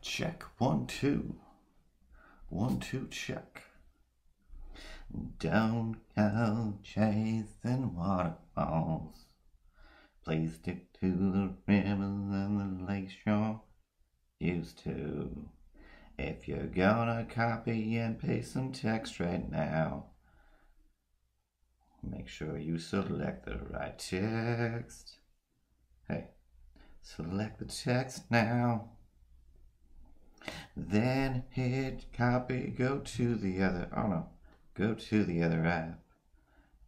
Check, 1, 2. 1, 2, check. Don't go chasing waterfalls. Please stick to the rivers and the lake shore used to. If you're gonna copy and paste some text right now, make sure you select the right text. Hey, select the text now. Then hit copy, go to the other app.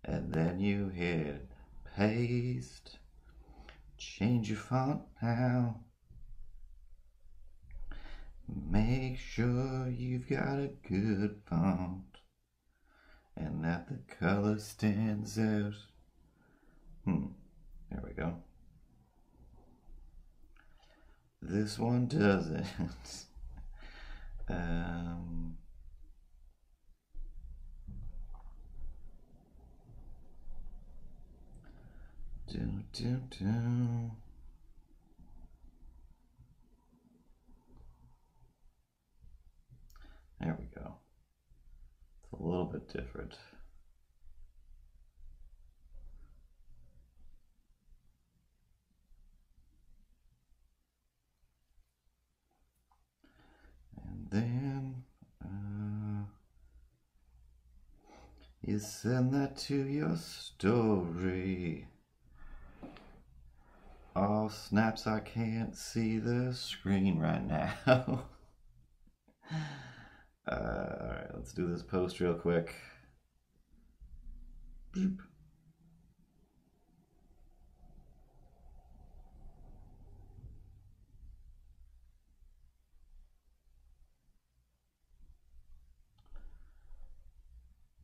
And then you hit paste. Change your font now. Make sure you've got a good font and that the color stands out. There we go. This one doesn't. There we go. It's a little bit different. And then you send that to your story. Oh snaps, I can't see the screen right now. Alright, let's do this post real quick. Boop.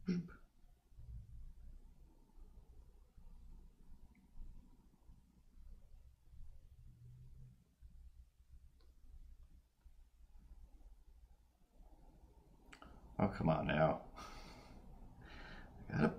Boop. Oh, come on now. Okay.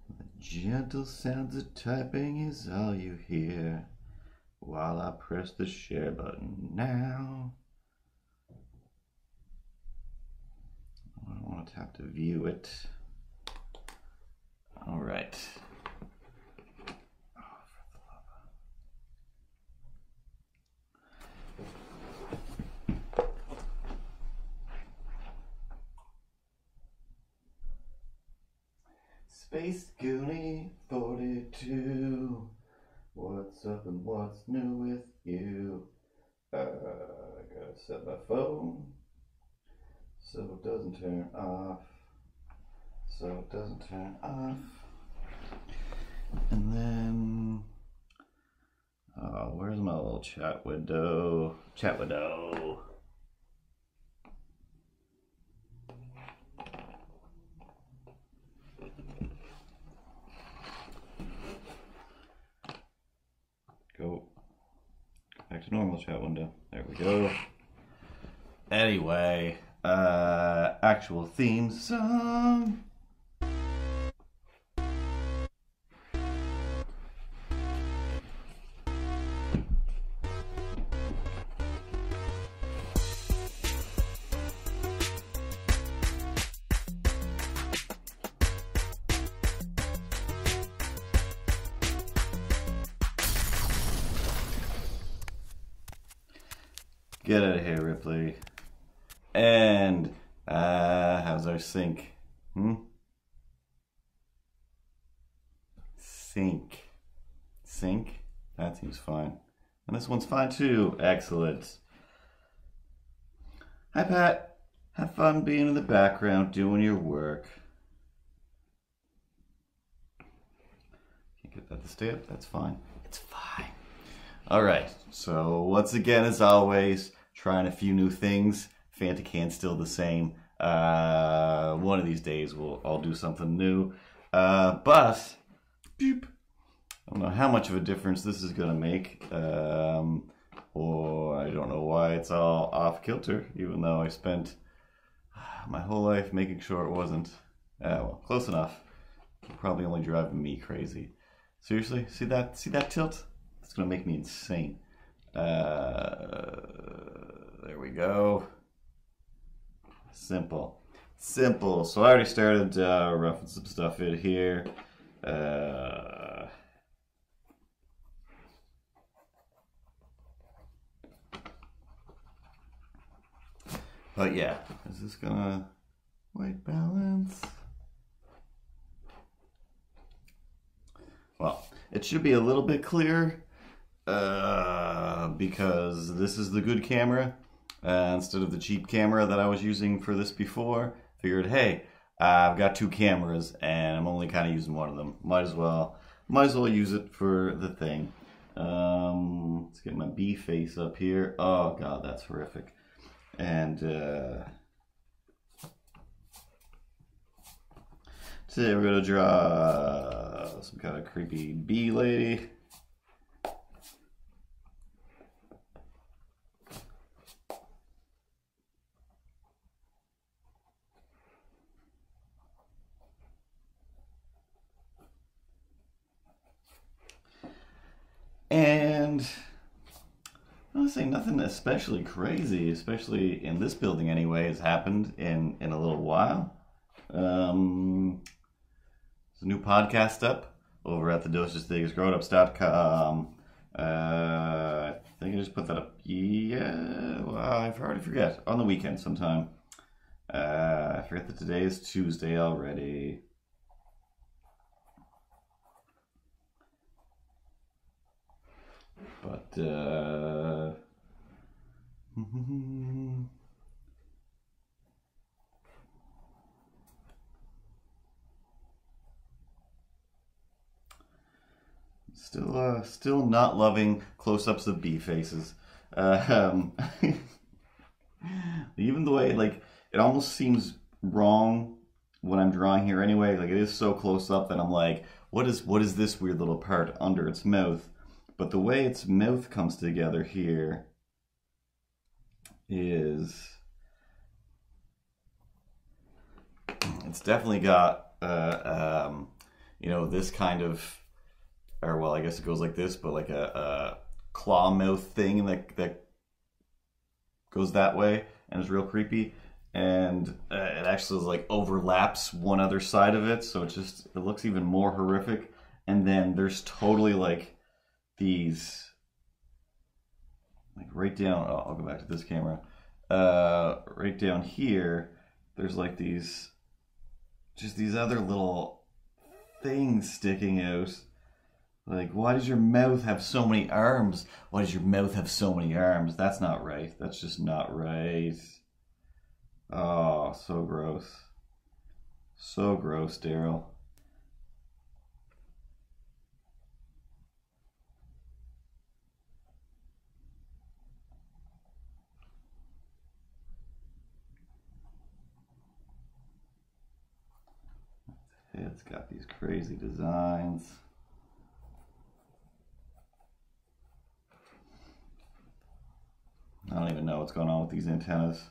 The gentle sounds of typing is all you hear while I press the share button now. I don't want to have to view it. All right. Oh, for the love. Space Goonie 42. What's up and what's new with you? I gotta set my phone so it doesn't turn off. And then, oh, where's my little chat window? Chat window. Go back to normal chat window. There we go. Anyway, actual theme song. Get out of here, Ripley. And how's our sync? Sync? That seems fine. And this one's fine too. Excellent. Hi, Pat. Have fun being in the background doing your work. Can't get that to stay up? That's fine. It's fine. All right. So once again, as always, trying a few new things. Fantacan's still the same. One of these days I'll do something new. But Beep. I don't know how much of a difference this is going to make. Or I don't know why it's all off kilter, even though I spent my whole life making sure it wasn't. Well, close enough. Probably only driving me crazy. Seriously, see that tilt? It's gonna make me insane. There we go. Simple. So I already started roughing some stuff in here. But yeah, is this gonna white balance? Well, it should be a little bit clearer because this is the good camera instead of the cheap camera that I was using for this before. Figured, hey, I've got two cameras and I'm only kind of using one of them. Might as well use it for the thing. Let's get my bee face up here. Oh god, that's horrific. And today we're gonna draw some kind of creepy bee lady. And honestly, nothing especially crazy, especially in this building anyway, has happened in a little while. There's a new podcast up over at the DosageThingsGrownups.com. I think I just put that up. Yeah, well, I already forget. On the weekend sometime. I forget that today is Tuesday already. But still not loving close-ups of bee faces. Even the way, like, it almost seems wrong when I'm drawing here anyway. Like, it is so close up that I'm like, what is this weird little part under its mouth? But the way its mouth comes together here is, it's definitely got, you know, this kind of, or well, I guess it goes like this, but like a claw mouth thing that goes that way and is real creepy. And it actually like overlaps one other side of it, so it looks even more horrific. And then there's totally like these, like right down, oh, I'll go back to this camera, right down here, there's like these, just these other little things sticking out. Like, why does your mouth have so many arms? Why does your mouth have so many arms? That's not right. That's just not right. Oh, so gross. So gross, Daryl. It's got these crazy designs. I don't even know what's going on with these antennas.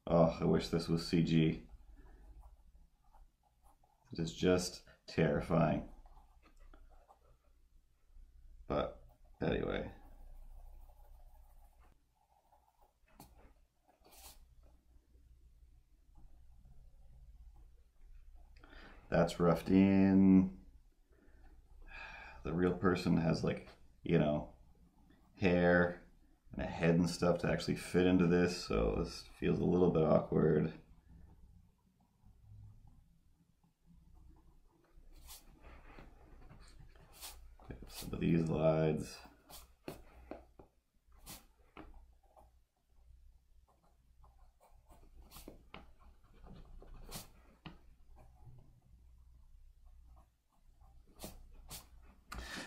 Oh, I wish this was CG. It is just terrifying. But anyway. That's roughed in. The real person has, like, you know, hair and a head and stuff to actually fit into this, so this feels a little bit awkward. Pick up some of these lines.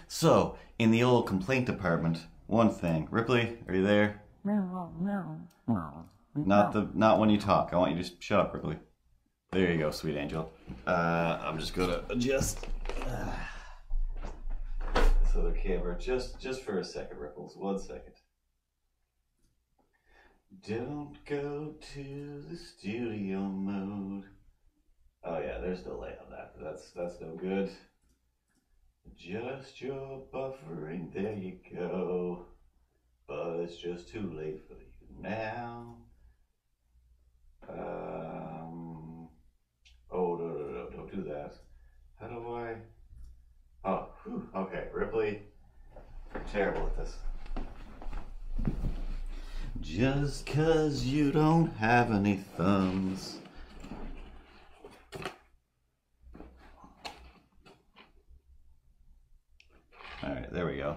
So, in the old complaint department, one thing. Ripley, are you there? Not when you talk. I want you to just shut up, Ripley. There you go, sweet angel. I'm just gonna adjust other camera just for a second, Ripples. 1 second. Don't go to the studio mode. Oh yeah, there's delay on that. That's no good. Just your buffering, there you go. But it's just too late for you now. Oh no, don't do that. How do I? Oh, whew, okay, Ripley. I'm terrible at this. Just 'cause you don't have any thumbs. Alright, there we go.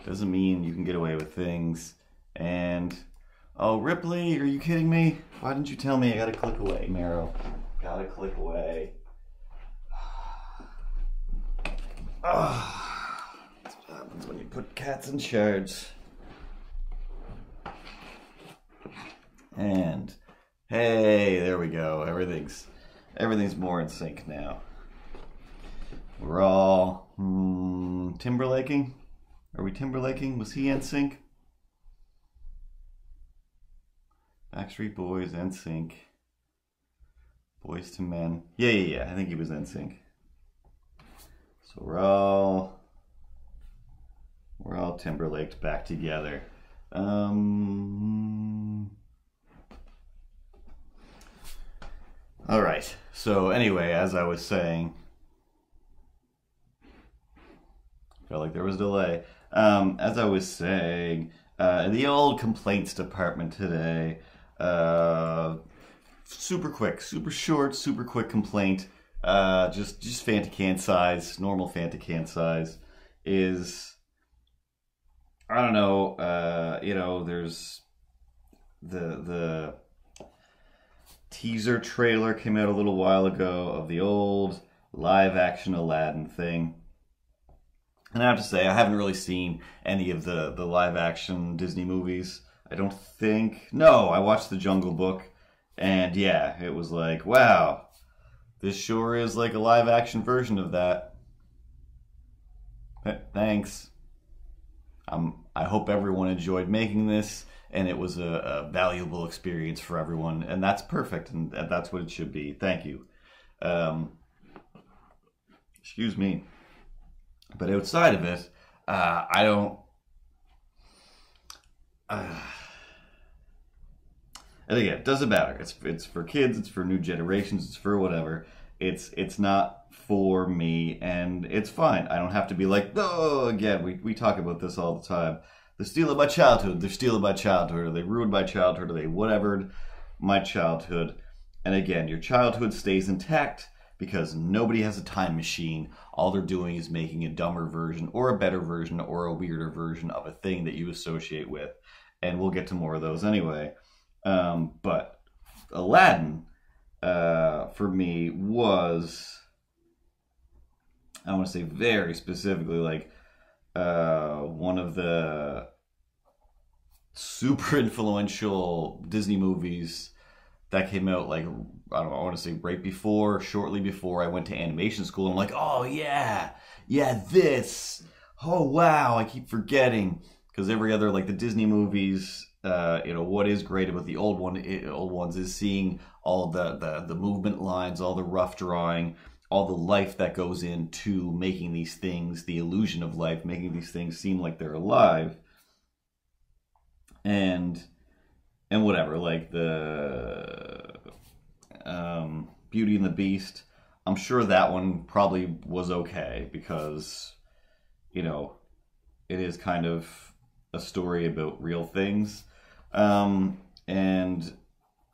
Doesn't mean you can get away with things. And, oh, Ripley, are you kidding me? Why didn't you tell me? I gotta click away, Marrow. Gotta click away. That's what happens when you put cats in charge. And, hey, there we go. Everything's more in sync now. We're all Timberlaking? Are we Timberlaking? Was he NSYNC? Backstreet Boys, NSYNC. Boys to Men. Yeah. I think he was NSYNC. So we're all Timberlaked back together. All right. So anyway, as I was saying, felt like there was a delay. As I was saying, the old complaints department today, super quick, super short, super quick complaint, just Fantacan size, normal Fantacan size is, I don't know, you know, there's the teaser trailer came out a little while ago of the old live action Aladdin thing. And I have to say, I haven't really seen any of the live action Disney movies. I don't think. No, I watched The Jungle Book. And yeah, it was like, wow, this sure is like a live action version of that. Thanks. I hope everyone enjoyed making this, and it was a valuable experience for everyone. And that's perfect, and that's what it should be. Thank you. Excuse me. But outside of it, I don't. And again, it doesn't matter. It's for kids. It's for new generations. It's for whatever. It's not for me, and it's fine. I don't have to be like, oh, again. We talk about this all the time. They're stealing my childhood. They're stealing my childhood. Or they ruined my childhood. Or they whatevered my childhood. And again, your childhood stays intact, because nobody has a time machine. All they're doing is making a dumber version or a better version or a weirder version of a thing that you associate with. And we'll get to more of those anyway. But Aladdin, for me, was, I want to say very specifically, like one of the super influential Disney movies that came out, like, I don't know, I want to say right before, shortly before I went to animation school. I'm like, oh yeah, this. Oh wow, I keep forgetting. Because every other, like the Disney movies, you know, what is great about the old ones is seeing all the movement lines, all the rough drawing, all the life that goes into making these things, the illusion of life, making these things seem like they're alive. And whatever, like the Beauty and the Beast, I'm sure that one probably was okay, because, you know, it is kind of a story about real things. And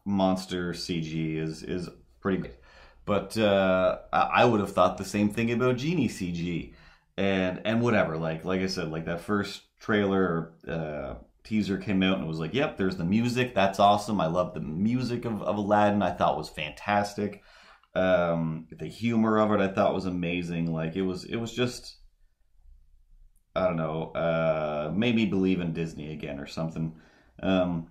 monster CG is pretty good. But I would have thought the same thing about Genie CG. And whatever, like I said, like that first trailer teaser came out and it was like, yep, there's the music. That's awesome. I love the music of Aladdin. I thought was fantastic. The humor of it I thought was amazing. Like it was just, I don't know, made me believe in Disney again or something. But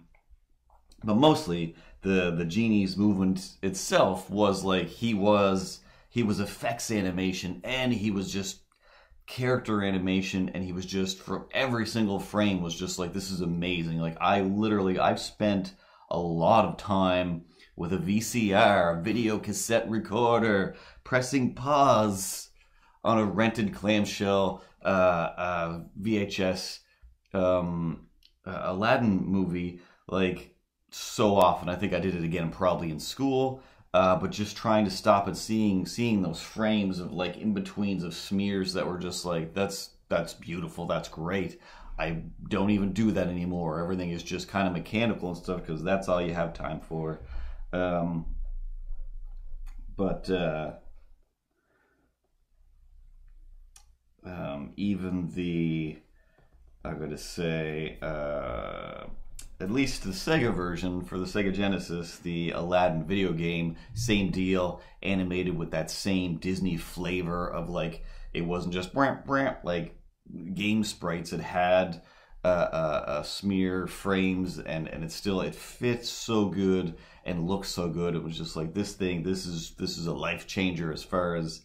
mostly the Genie's movement itself was like he was effects animation, and he was just character animation, and he was just, from every single frame was just like, this is amazing. Like, I've spent a lot of time with a VCR, video cassette recorder, pressing pause on a rented clamshell VHS Aladdin movie, like, so often. I think I did it again probably in school, but just trying to stop and seeing those frames of like in-betweens of smears that were just like, that's beautiful, that's great. I don't even do that anymore. Everything is just kind of mechanical and stuff because that's all you have time for. Even the, I'm going to say, at least the Sega version for the Sega Genesis, the Aladdin video game, same deal, animated with that same Disney flavor of like, it wasn't just like game sprites. It had smear frames, and it fits so good and looks so good. It was just like, this is a life changer as far as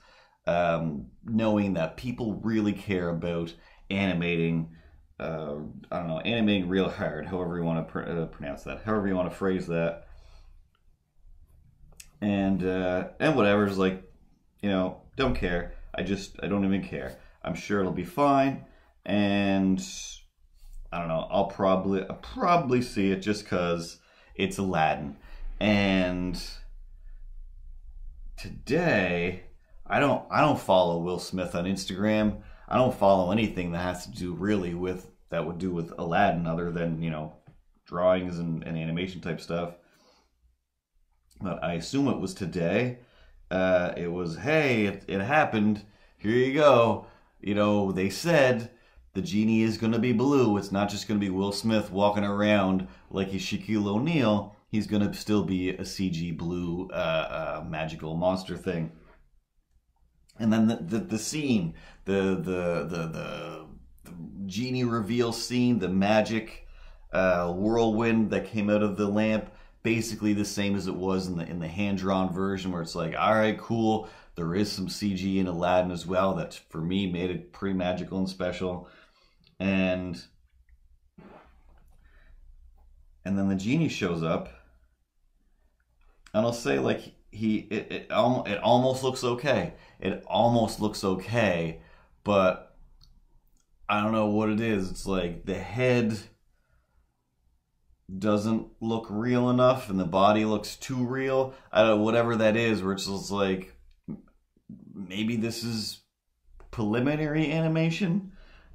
knowing that people really care about animating. I don't know, animating real hard, however you want to pronounce that, however you want to phrase that, and whatever, is like, you know, don't care. I don't even care. I'm sure it'll be fine, and I don't know. I'll probably see it just because it's Aladdin. And today, I don't follow Will Smith on Instagram. I don't follow anything that has to do really with Aladdin, other than, you know, drawings and animation type stuff. But I assume it was today. It was, hey, it happened. Here you go. You know, they said the genie is going to be blue. It's not just going to be Will Smith walking around like he's Shaquille O'Neal. He's going to still be a CG blue magical monster thing. And then the scene, the genie reveal scene, the magic whirlwind that came out of the lamp, basically the same as it was in the hand-drawn version, where it's like, all right, cool. There is some CG in Aladdin as well that, for me, made it pretty magical and special. And then the genie shows up, and I'll say, like, it almost looks okay. It almost looks okay, but I don't know what it is. It's like the head doesn't look real enough, and the body looks too real. I don't know, whatever that is, where it's just like, maybe this is preliminary animation,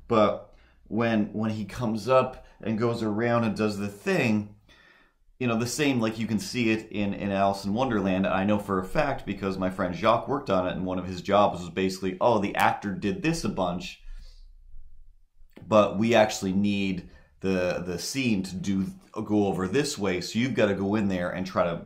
but when he comes up and goes around and does the thing, you know, the same, like you can see it in Alice in Wonderland. I know for a fact because my friend Jacques worked on it, and one of his jobs was basically, oh, the actor did this a bunch, but we actually need the scene to go over this way, so you've got to go in there and try to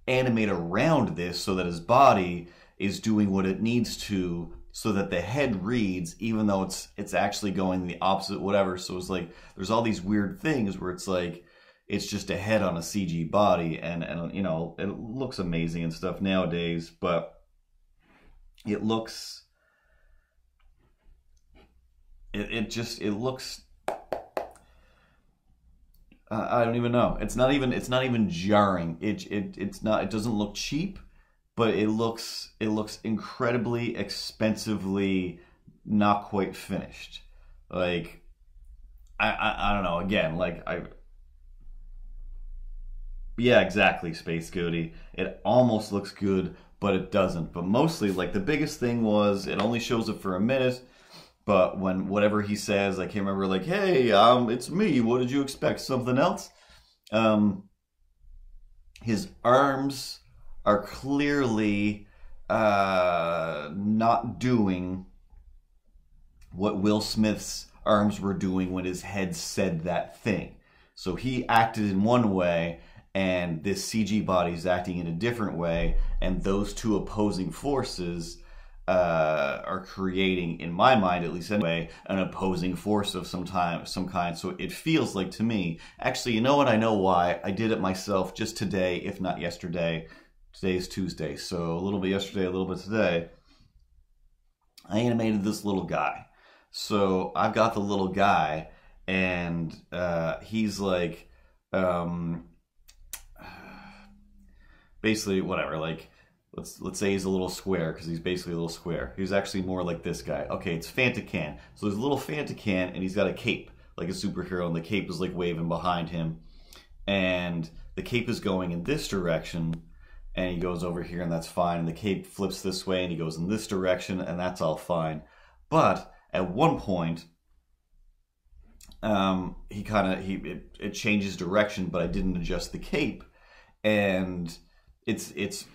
animate around this so that his body is doing what it needs to, so that the head reads, even though it's actually going the opposite, whatever. So it's like, there's all these weird things where it's like, it's just a head on a CG body, and you know, it looks amazing and stuff nowadays, but it looks, it looks, I don't even know. It's not even jarring. It doesn't look cheap, but it looks incredibly expensively not quite finished. Like, I don't know. Again, like, yeah, exactly, Space Goaty. It almost looks good, but it doesn't. But mostly, like, the biggest thing was, it only shows it for a minute, but when whatever he says, I can't remember, like, hey, it's me, what did you expect, something else? His arms are clearly not doing what Will Smith's arms were doing when his head said that thing. So he acted in one way, and this CG body is acting in a different way, and those two opposing forces are creating, in my mind at least anyway, an opposing force of some kind. So it feels like, to me, actually, you know what, I know why. I did it myself just today, if not yesterday. Today is Tuesday, so a little bit yesterday, a little bit today. I animated this little guy. So I've got the little guy, and he's like, um, basically whatever. Like, let's say he's a little square because he's basically a little square. He's actually more like this guy. Okay, it's Fantacan. So there's a little Fantacan, and he's got a cape like a superhero, and the cape is like waving behind him, and the cape is going in this direction, and he goes over here, and that's fine. And the cape flips this way, and he goes in this direction, and that's all fine. But at one point, it changes direction, but I didn't adjust the cape, and it's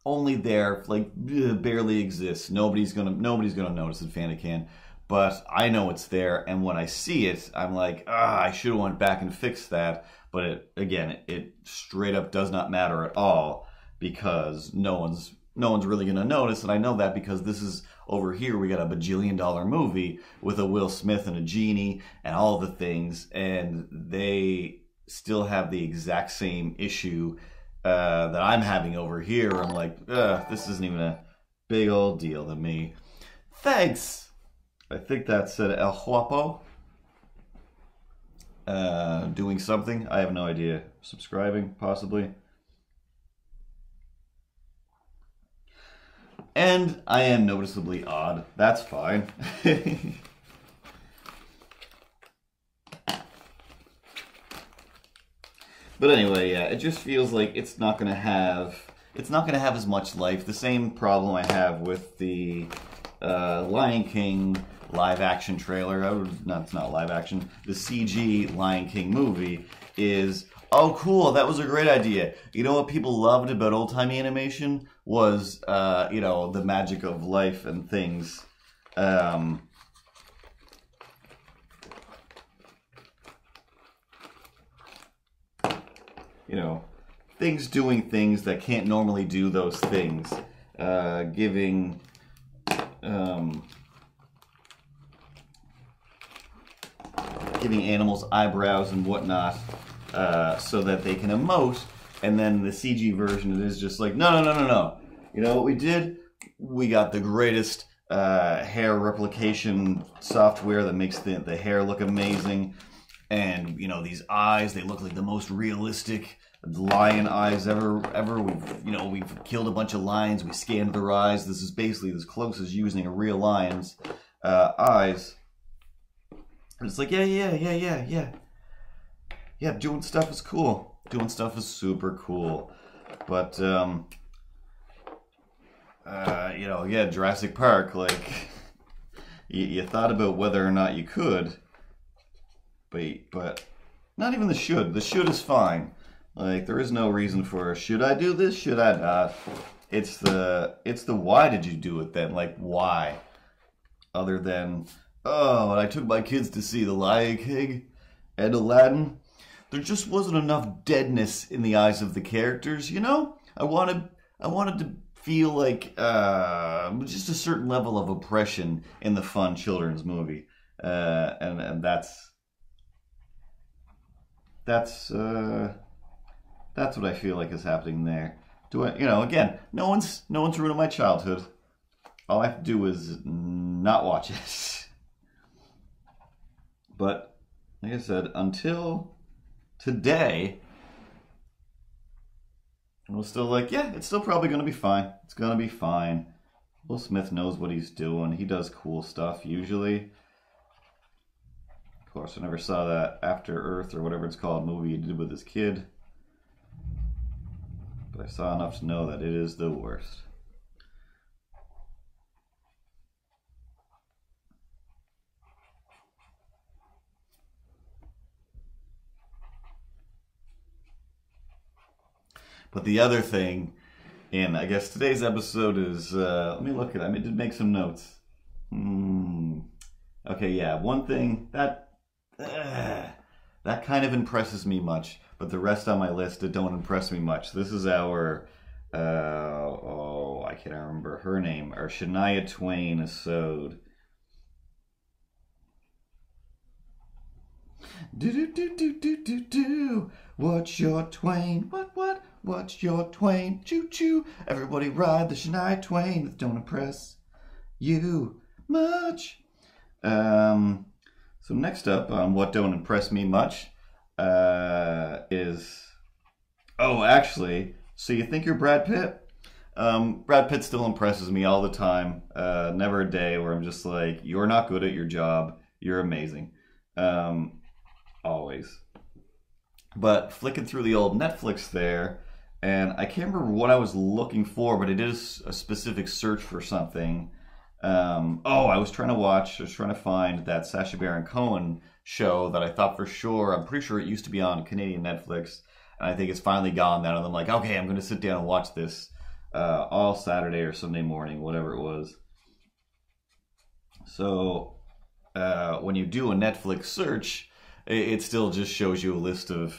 only there, like barely exists. Nobody's gonna notice it, Fanacan, but I know it's there, and when I see it, I'm like, I should have went back and fixed that. But it straight up does not matter at all because no one's really gonna notice, and I know that because this is over here. We got a bajillion-dollar movie with a Will Smith and a genie and all the things, and they still have the exact same issue that I'm having over here. I'm like, this isn't even a big old deal to me. Thanks. I think that said El Guapo. Doing something. I have no idea. Subscribing, possibly. And I am noticeably odd. That's fine. But anyway, yeah, it just feels like it's not gonna have as much life. The same problem I have with the Lion King live action trailer. No, it's not live action. The CG Lion King movie is, oh cool, that was a great idea. You know what people loved about old-timey animation was the magic of life and things. Things doing things that can't normally do those things. Giving animals eyebrows and whatnot so that they can emote, and then the CG version is just like, no. You know what we did? We got the greatest hair replication software that makes the hair look amazing, and these eyes, they look like the most realistic lion eyes ever. We've killed a bunch of lions, we scanned their eyes. This is basically as close as using a real lion's eyes. And it's like, yeah, doing stuff is cool. Doing stuff is super cool. But Jurassic Park, like, you thought about whether or not you could, but not even the should. The should is fine. Like, there is no reason for, should I do this? Should I not? It's the why did you do it then? Like, why? Other than, I took my kids to see The Lion King and Aladdin. There just wasn't enough deadness in the eyes of the characters, I wanted to feel like just a certain level of oppression in the fun children's movie. And that's what I feel like is happening there. Again, no one's ruining my childhood. All I have to do is not watch it. But like I said, until today, I was still like, yeah, it's still probably gonna be fine. It's gonna be fine. Will Smith knows what he's doing. He does cool stuff usually. Of course, I never saw that After Earth or whatever it's called movie he did with his kid. But I saw enough to know that it is the worst. But the other thing in, I guess, today's episode is, let me look at it. I did make some notes. Okay, yeah, one thing that kind of impresses me much, but the rest on my list, it don't impress me much. This is our, I can't remember her name, our Shania Twain episode. Do. What's your Twain? What? What's your Twain? Choo-choo. Everybody ride the Shania Twain. That don't impress you much. So next up on what don't impress me much is, oh, actually, so you think you're Brad Pitt? Brad Pitt still impresses me all the time. Never a day where I'm just like, you're not good at your job. You're amazing. Always. But flicking through the old Netflix there, and I can't remember what I was looking for, but it is a specific search for something. I was trying to find that Sacha Baron Cohen show that I thought for sure, I'm pretty sure it used to be on Canadian Netflix, and I think it's finally gone now, and I'm like, okay, I'm going to sit down and watch this all Saturday or Sunday morning, whatever it was. So when you do a Netflix search, it still just shows you a list of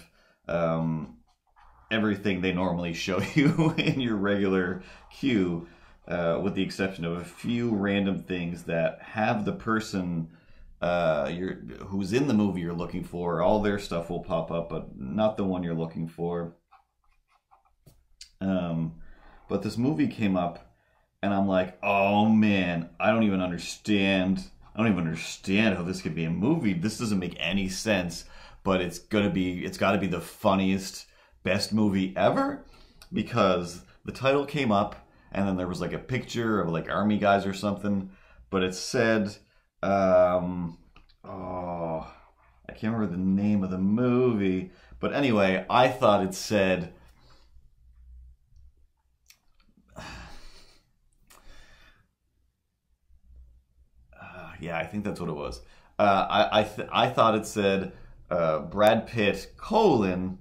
everything they normally show you in your regular queue, with the exception of a few random things that have the person who's in the movie you're looking for. All their stuff will pop up, but not the one you're looking for. But this movie came up, and I'm like, oh man, I don't even understand how this could be a movie. This doesn't make any sense, but it's got to be the funniest, best movie ever, because the title came up and then there was like a picture of like army guys or something, but it said, I can't remember the name of the movie, but anyway, I thought it said, yeah, I think that's what it was. I thought it said Brad Pitt colon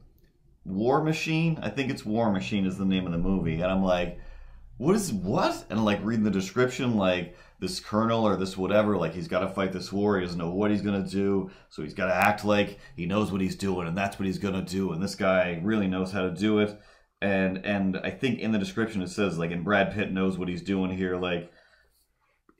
War Machine. I think it's War Machine is the name of the movie, and I'm like, what? And like reading the description, like this colonel or this whatever, like he's got to fight this war. He doesn't know what he's gonna do, so he's got to act like he knows what he's doing, and that's what he's gonna do. And this guy really knows how to do it. And I think in the description it says like, and Brad Pitt knows what he's doing here, like.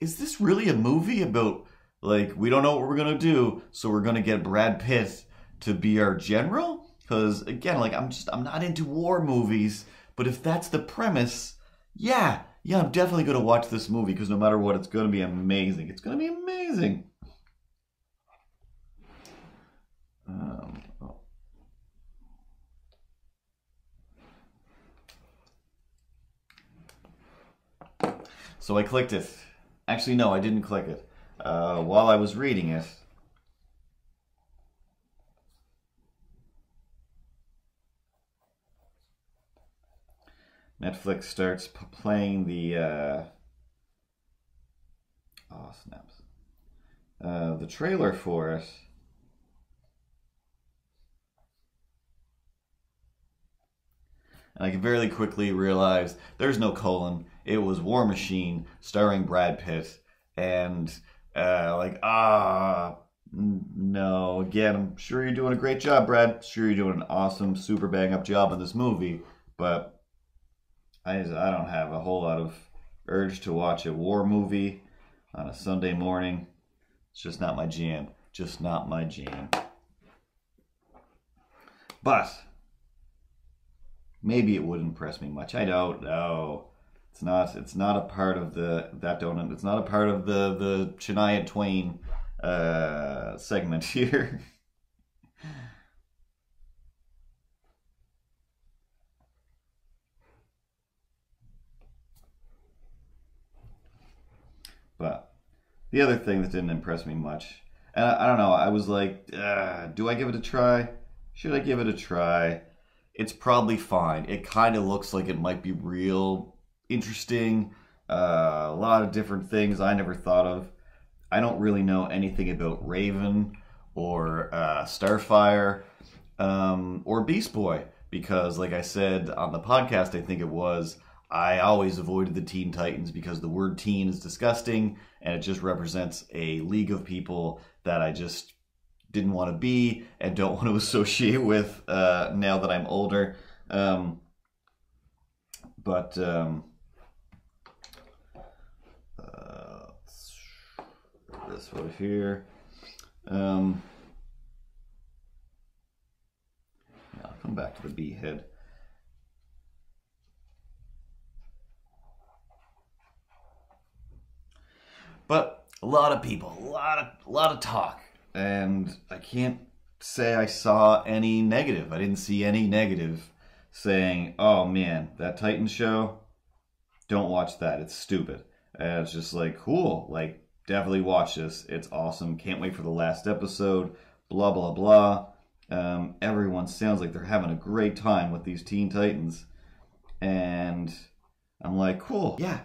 Is this really a movie about, like, we don't know what we're going to do, so we're going to get Brad Pitt to be our general? Because, again, like, I'm not into war movies, but if that's the premise, yeah, I'm definitely going to watch this movie, because no matter what, it's going to be amazing. It's going to be amazing. So I clicked it. Actually, no, I didn't click it. While I was reading it, Netflix starts playing the snaps, the trailer for it. And I can very quickly realize there's no colon. It was War Machine starring Brad Pitt. And no. Again, I'm sure you're doing a great job, Brad. Sure you're doing an awesome, super bang up job in this movie. But I don't have a whole lot of urge to watch a war movie on a Sunday morning. It's just not my jam. Just not my jam. But maybe it would impress me much. I don't know. It's not a part of it's not a part of the Shania Twain segment here. But the other thing that didn't impress me much, and I don't know, I was like, do I give it a try? Should I give it a try? It's probably fine. It kind of looks like it might be real interesting. A lot of different things I never thought of. I don't really know anything about Raven or Starfire or Beast Boy because, like I said on the podcast, I think it was, I always avoided the Teen Titans because the word teen is disgusting and it just represents a league of people that I just didn't want to be and don't want to associate with now that I'm older. This one here. I'll come back to the bee head. But a lot of people, a lot of talk, and I can't say I saw any negative. I didn't see any negative saying, "Oh man, that Titans show, don't watch that. It's stupid." And it's just like, cool, like definitely watch this. It's awesome. Can't wait for the last episode. Blah blah blah. Everyone sounds like they're having a great time with these Teen Titans, and I'm like, cool, yeah.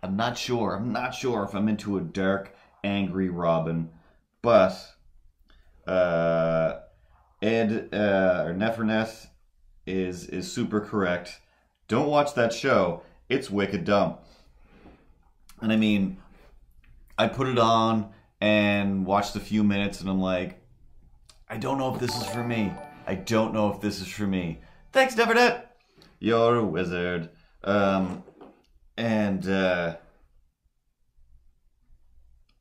I'm not sure. I'm not sure if I'm into a dark, angry Robin, but Ed or Nefernet is super correct. Don't watch that show. It's wicked dumb. And I mean, I put it on and watched a few minutes, and I'm like, I don't know if this is for me. I don't know if this is for me. Thanks, Nefernet. You're a wizard. And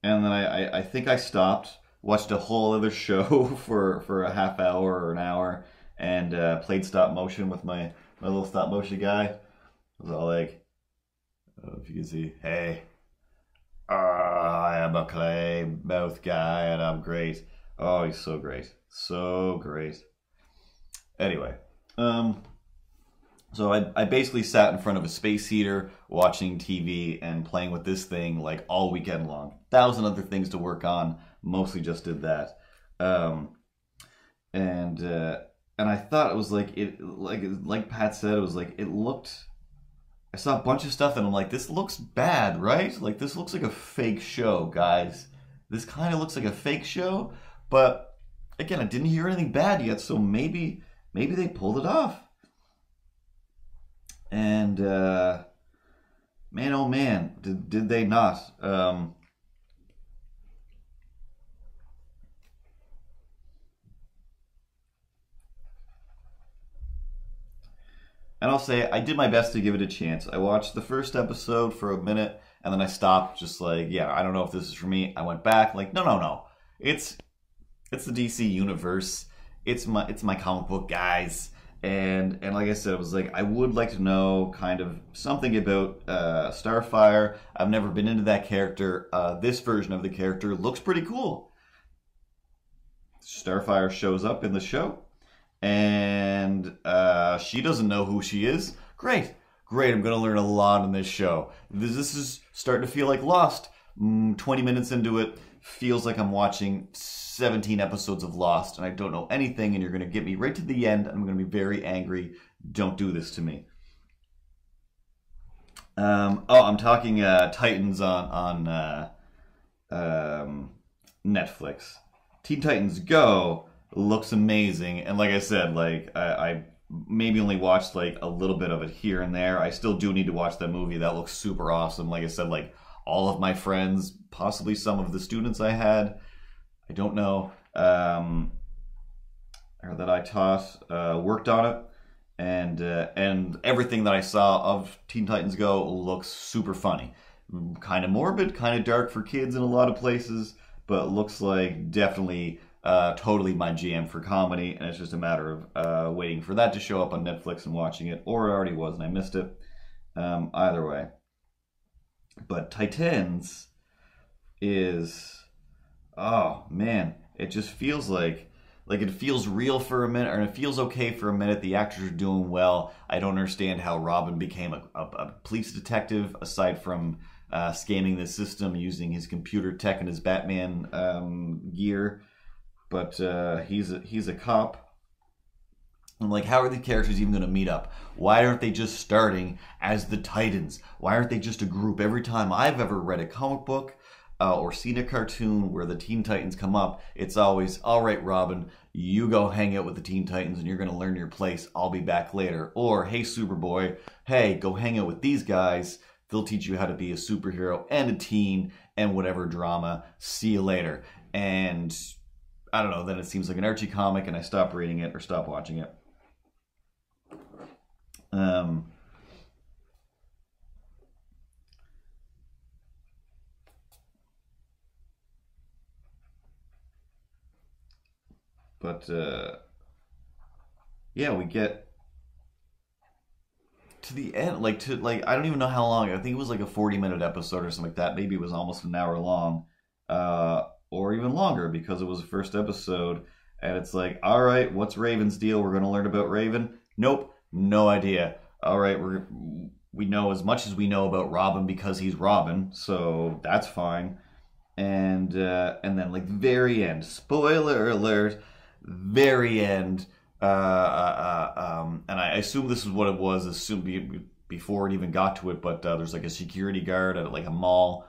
then I think I stopped, watched a whole other show for a half hour or an hour, and played stop motion with my little stop motion guy. I was all like, I don't know if you can see, hey, I am a clay mouth guy and I'm great. Oh, he's so great. So great. Anyway, so I basically sat in front of a space heater watching TV and playing with this thing like all weekend long. 1,000 other things to work on. Mostly just did that. And I thought it was like Pat said, it was like it looked. I saw a bunch of stuff and I'm like, this looks bad, right? Like this looks like a fake show, guys. This kind of looks like a fake show, but again, I didn't hear anything bad yet, so maybe they pulled it off. And man, oh man, did they not? And I'll say I did my best to give it a chance. I watched the first episode for a minute, and then I stopped, just like, yeah, I don't know if this is for me. I went back, like, no. It's the DC universe. It's my comic book guys. And like I said, it was like I would like to know kind of something about Starfire. I've never been into that character. This version of the character looks pretty cool. Starfire shows up in the show, and she doesn't know who she is. Great. I'm going to learn a lot in this show. This is starting to feel like Lost. 20 minutes into it, feels like I'm watching 17 episodes of Lost, and I don't know anything, and you're going to get me right to the end, and I'm going to be very angry. Don't do this to me. I'm talking Titans on Netflix. Teen Titans Go looks amazing, and like I said, like I maybe only watched like a little bit of it here and there. I still do need to watch that movie. That looks super awesome. Like I said, like all of my friends, possibly some of the students I had, I don't know, or that I taught, worked on it, and everything that I saw of Teen Titans Go looks super funny. Kind of morbid, kind of dark for kids in a lot of places, but looks like definitely totally my jam for comedy, and it's just a matter of waiting for that to show up on Netflix and watching it, or it already was and I missed it. Either way. But Titans is, oh man, it just feels like it feels real for a minute, or it feels okay for a minute. The actors are doing well. I don't understand how Robin became a police detective, aside from scanning the system using his computer tech and his Batman gear. But he's a cop. I'm like, how are the characters even going to meet up? Why aren't they just starting as the Titans? Why aren't they just a group? Every time I've ever read a comic book or seen a cartoon where the Teen Titans come up, it's always, all right, Robin, you go hang out with the Teen Titans and you're going to learn your place. I'll be back later. Or, hey, Superboy, hey, go hang out with these guys. They'll teach you how to be a superhero and a teen and whatever drama. See you later. And I don't know, then it seems like an Archie comic and I stop reading it or stop watching it. But yeah, we get to the end, I don't even know how long. I think it was like a 40-minute episode or something like that. Maybe it was almost an hour long, or even longer because it was the first episode. And it's like, all right, what's Raven's deal? We're going to learn about Raven. Nope, no idea. All right, we know as much as we know about Robin because he's Robin, so that's fine. And then like very end, spoiler alert, very end. And I assume this is what it was. Before it even got to it, but there's like a security guard at like a mall,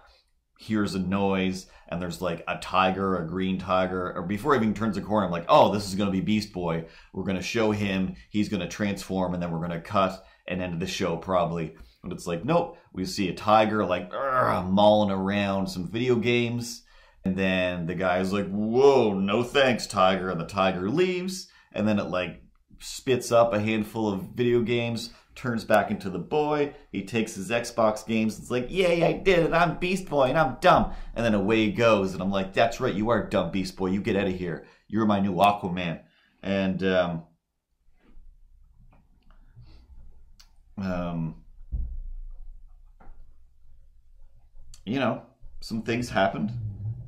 hears a noise, and there's like a tiger, a green tiger. Or before he even turns the corner, I'm like, oh, this is gonna be Beast Boy. We're gonna show him. He's gonna transform, and then we're gonna cut and end the show probably. But it's like, nope. We see a tiger like mauling around some video games, and then the guy's like, whoa, no thanks, tiger, and the tiger leaves. And then it like spits up a handful of video games, turns back into the boy. He takes his Xbox games. It's like, yay, I did it. I'm Beast Boy and I'm dumb. And then away he goes. And I'm like, that's right. You are dumb, Beast Boy. You get out of here. You're my new Aquaman. And, you know, some things happened.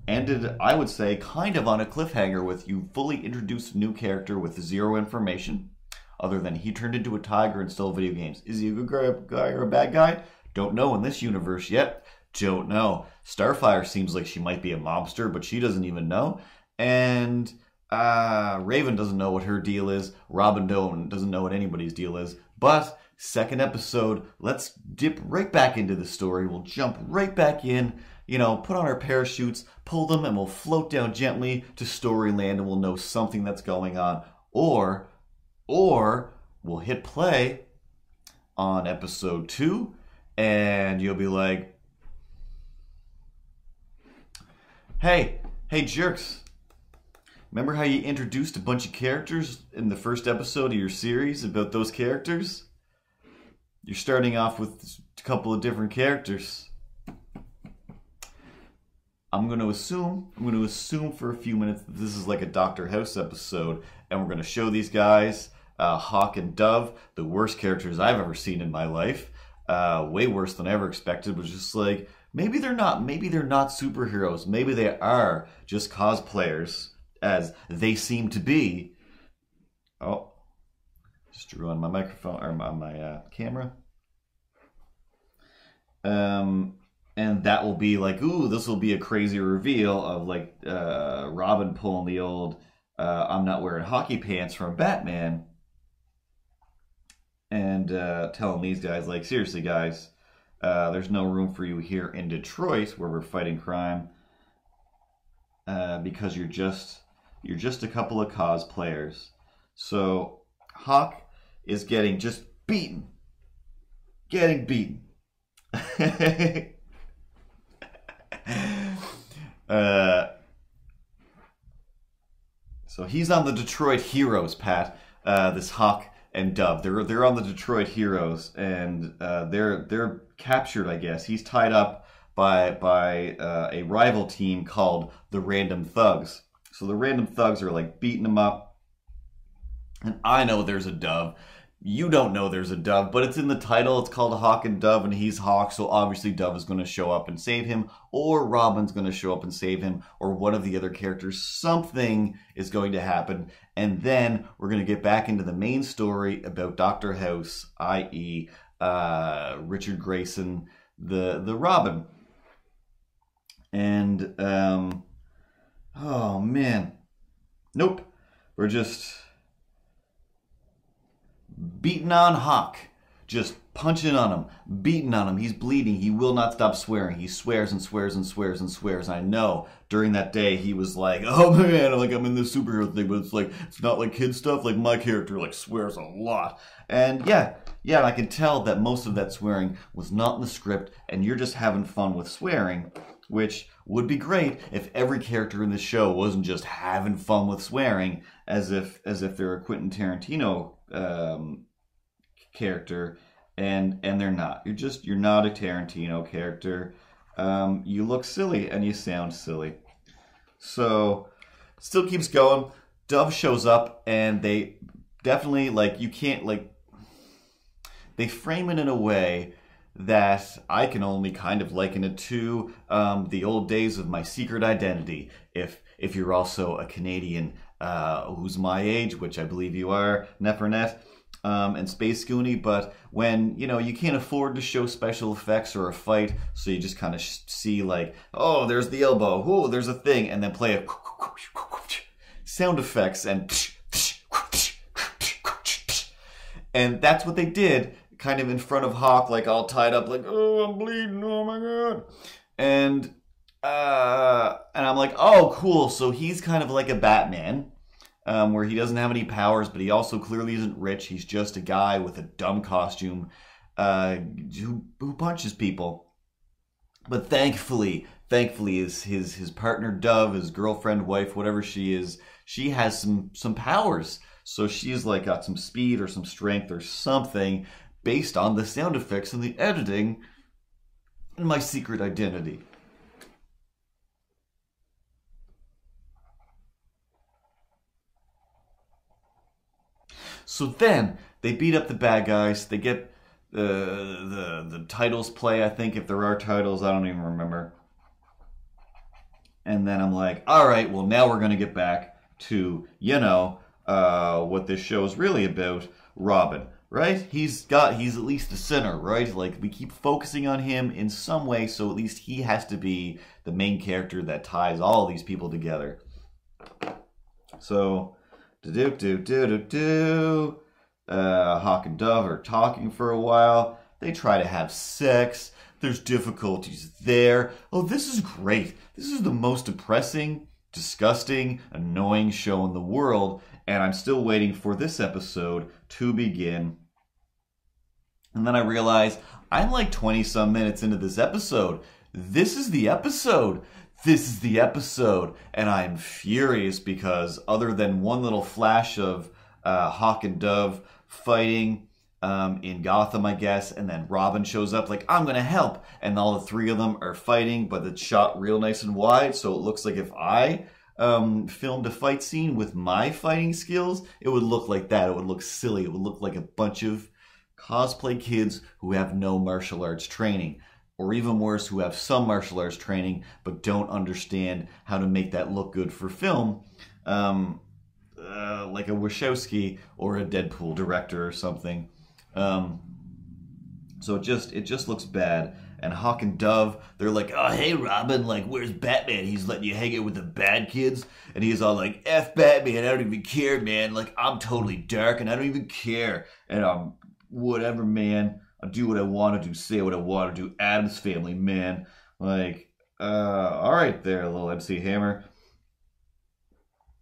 Ended, I would say, kind of on a cliffhanger with you fully introduced a new character with zero information other than he turned into a tiger and stole video games. Is he a good guy or a bad guy? Don't know in this universe yet. Don't know. Starfire seems like she might be a mobster, but she doesn't even know. And Raven doesn't know what her deal is. Robin doesn't know what anybody's deal is. But second episode, let's dip right back into the story. We'll jump right back in. You know, put on our parachutes, pull them, and we'll float down gently to Storyland, and we'll know something that's going on. Or we'll hit play on episode 2, and you'll be like, hey, jerks. Remember how you introduced a bunch of characters in the first episode of your series about those characters? You're starting off with a couple of different characters. I'm going to assume for a few minutes that this is like a Dr. House episode, and we're going to show these guys, Hawk and Dove, the worst characters I've ever seen in my life, way worse than I ever expected. Was just like, maybe they're not superheroes, maybe they are just cosplayers, as they seem to be. Oh, just drew on my microphone, or on my camera. And that will be like, ooh, this will be a crazy reveal of like Robin pulling the old I'm not wearing hockey pants from Batman. And telling these guys, like, seriously guys, there's no room for you here in Detroit where we're fighting crime. Because you're just a couple of cosplayers. So Hawk is getting just beaten. Getting beaten. So he's on the Detroit Heroes, Pat. This Hawk and Dove, they're on the Detroit Heroes, and they're captured, I guess. He's tied up by a rival team called the Random Thugs. So the Random Thugs are like beating him up, and I know there's a Dove. You don't know there's a Dove, but it's in the title. It's called Hawk and Dove, and he's Hawk, so obviously Dove is going to show up and save him, or Robin's going to show up and save him, or one of the other characters. Something is going to happen, and then we're going to get back into the main story about Dr. House, i.e. Richard Grayson, the Robin. And, oh man. Nope. We're just beating on Hawk, just punching on him, beating on him. He's bleeding. He will not stop swearing. He swears and swears and swears and swears. I know during that day he was like, oh man, like I'm in this superhero thing, but it's not like kid stuff. Like my character like swears a lot. And yeah, I can tell that most of that swearing was not in the script, and you're just having fun with swearing, which would be great if every character in the show wasn't just having fun with swearing as if they're a Quentin Tarantino character, and they're not. You're not a Tarantino character. You look silly and you sound silly. So still keeps going. Dove shows up, and they definitely, like, you can't, like, they frame it in a way that I can only kind of liken it to the old days of My Secret Identity. If you're also a Canadian who's my age, which I believe you are, Nefernet, and Space Goonie, but when, you can't afford to show special effects or a fight, so you just kind of see like, oh, there's the elbow, oh, there's a thing, and then play a sound effects and that's what they did, kind of in front of Hawk, like all tied up, like, oh, I'm bleeding, oh my god. And I'm like, oh, cool, so he's kind of like a Batman, where he doesn't have any powers, but he also clearly isn't rich. He's just a guy with a dumb costume who punches people. But thankfully, his partner Dove, his girlfriend, wife, whatever she is, she has some powers. So she's like got some speed or some strength or something based on the sound effects and the editing in My Secret Identity. So then they beat up the bad guys. They get the titles play, I think, if there are titles, I don't even remember. And then I'm like, all right, well, now we're going to get back to, what this show is really about, Robin, right? He's at least the center, right? Like, we keep focusing on him in some way, so at least he has to be the main character that ties all these people together. So, Hawk and Dove are talking for a while. They try to have sex. There's difficulties there. Oh, this is great. This is the most depressing, disgusting, annoying show in the world, and I'm still waiting for this episode to begin. And then I realize I'm like 20-some minutes into this episode. This is the episode. This is the episode. And I'm furious because other than one little flash of Hawk and Dove fighting in Gotham, I guess, and then Robin shows up like, I'm going to help. And all the three of them are fighting, but it's shot real nice and wide, so it looks like if I filmed a fight scene with my fighting skills, it would look like that. It would look silly. It would look like a bunch of cosplay kids who have no martial arts training. Or even worse, who have some martial arts training but don't understand how to make that look good for film. Like a Wachowski or a Deadpool director or something. So it just looks bad. And Hawk and Dove, they're like, oh, hey, Robin, like, where's Batman? He's letting you hang out with the bad kids. And he's all like, F Batman, I don't even care, man. Like, I'm totally dark and I don't even care. And whatever, man. I'll do what I want to do, say what I want to do. Addams Family, man. Like, all right there, little MC Hammer.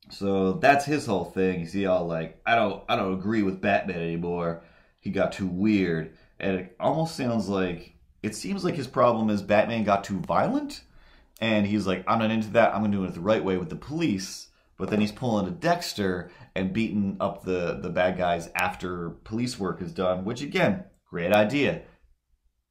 So that's his whole thing. You see, all like, I don't agree with Batman anymore. He got too weird. And it almost sounds like, it seems like his problem is Batman got too violent. And he's like, I'm not into that. I'm going to do it the right way with the police. But then he's pulling a Dexter and beating up the bad guys after police work is done. Which, again, great idea.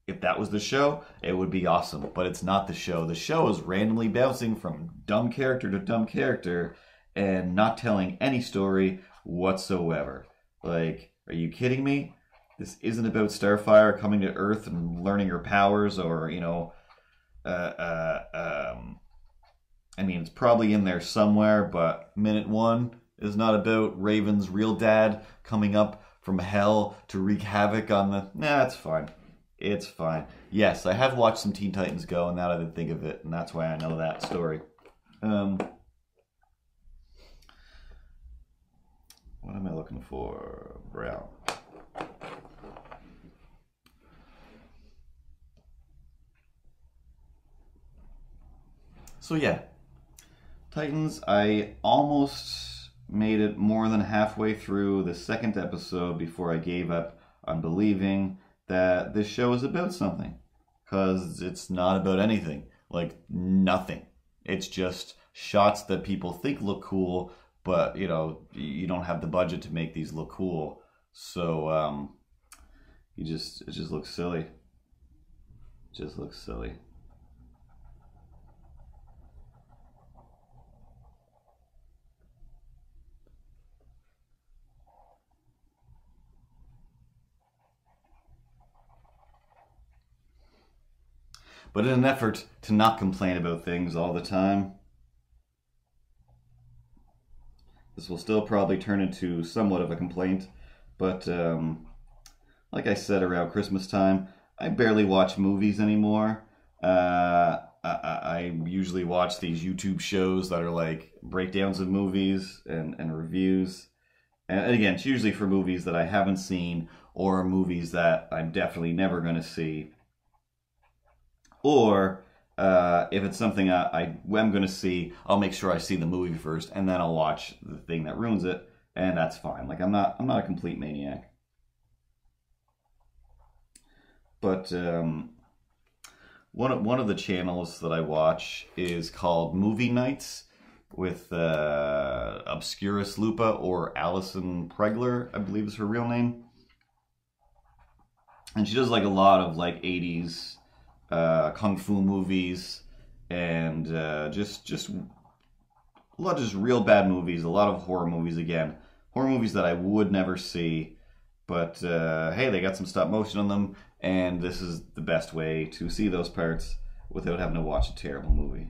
If that was the show, it would be awesome. But it's not the show. The show is randomly bouncing from dumb character to dumb character and not telling any story whatsoever. Like, are you kidding me? This isn't about Starfire coming to Earth and learning her powers, or, I mean, it's probably in there somewhere, but Minute One is not about Raven's real dad coming up from hell to wreak havoc on the... Nah, it's fine. It's fine. Yes, I have watched some Teen Titans Go, and now that I think of it, and that's why I know that story. What am I looking for? Brown. So yeah, Titans, I almost made it more than halfway through the second episode before I gave up on believing that this show is about something. Because it's not about anything. Like, nothing. It's just shots that people think look cool, but, you don't have the budget to make these look cool. So, it just looks silly. It just looks silly. But in an effort to not complain about things all the time, this will still probably turn into somewhat of a complaint. But like I said, around Christmas time, I barely watch movies anymore. I usually watch these YouTube shows that are like breakdowns of movies and reviews. And again, it's usually for movies that I haven't seen or movies that I'm definitely never going to see. Or if it's something I'm going to see, I'll make sure I see the movie first, and then I'll watch the thing that ruins it, and that's fine. Like I'm not a complete maniac. But one of the channels that I watch is called Movie Nights with Obscurus Lupa, or Alison Pregler, I believe is her real name. And she does like a lot of like 80s kung fu movies and just a lot of just real bad movies, a lot of horror movies again. Horror movies that I would never see, but hey, they got some stop motion on them, and this is the best way to see those parts without having to watch a terrible movie.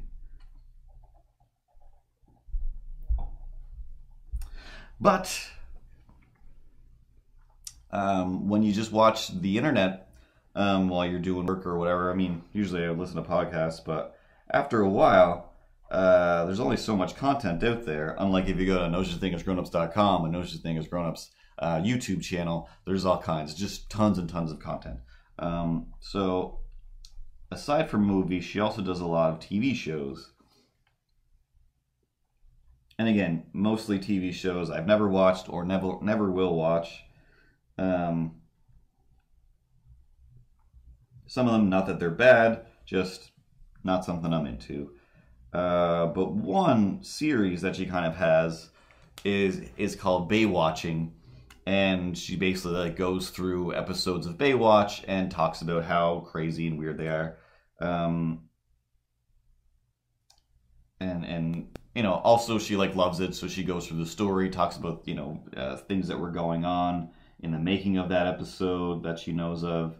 But when you just watch the internet while you're doing work or whatever, I mean, usually I listen to podcasts, but after a while, there's only so much content out there. Unlike if you go to nosuchthingasgrownups.com and nosuchthingasgrownups YouTube channel, there's all kinds, just tons and tons of content. So aside from movies, she also does a lot of TV shows. And again, mostly TV shows I've never watched or never will watch. Some of them, not that they're bad, just not something I'm into. But one series that she kind of has is called Baywatching, and she basically like goes through episodes of Baywatch and talks about how crazy and weird they are. And you know, also she like loves it, so she goes through the story, talks about, you know, things that were going on in the making of that episode that she knows of.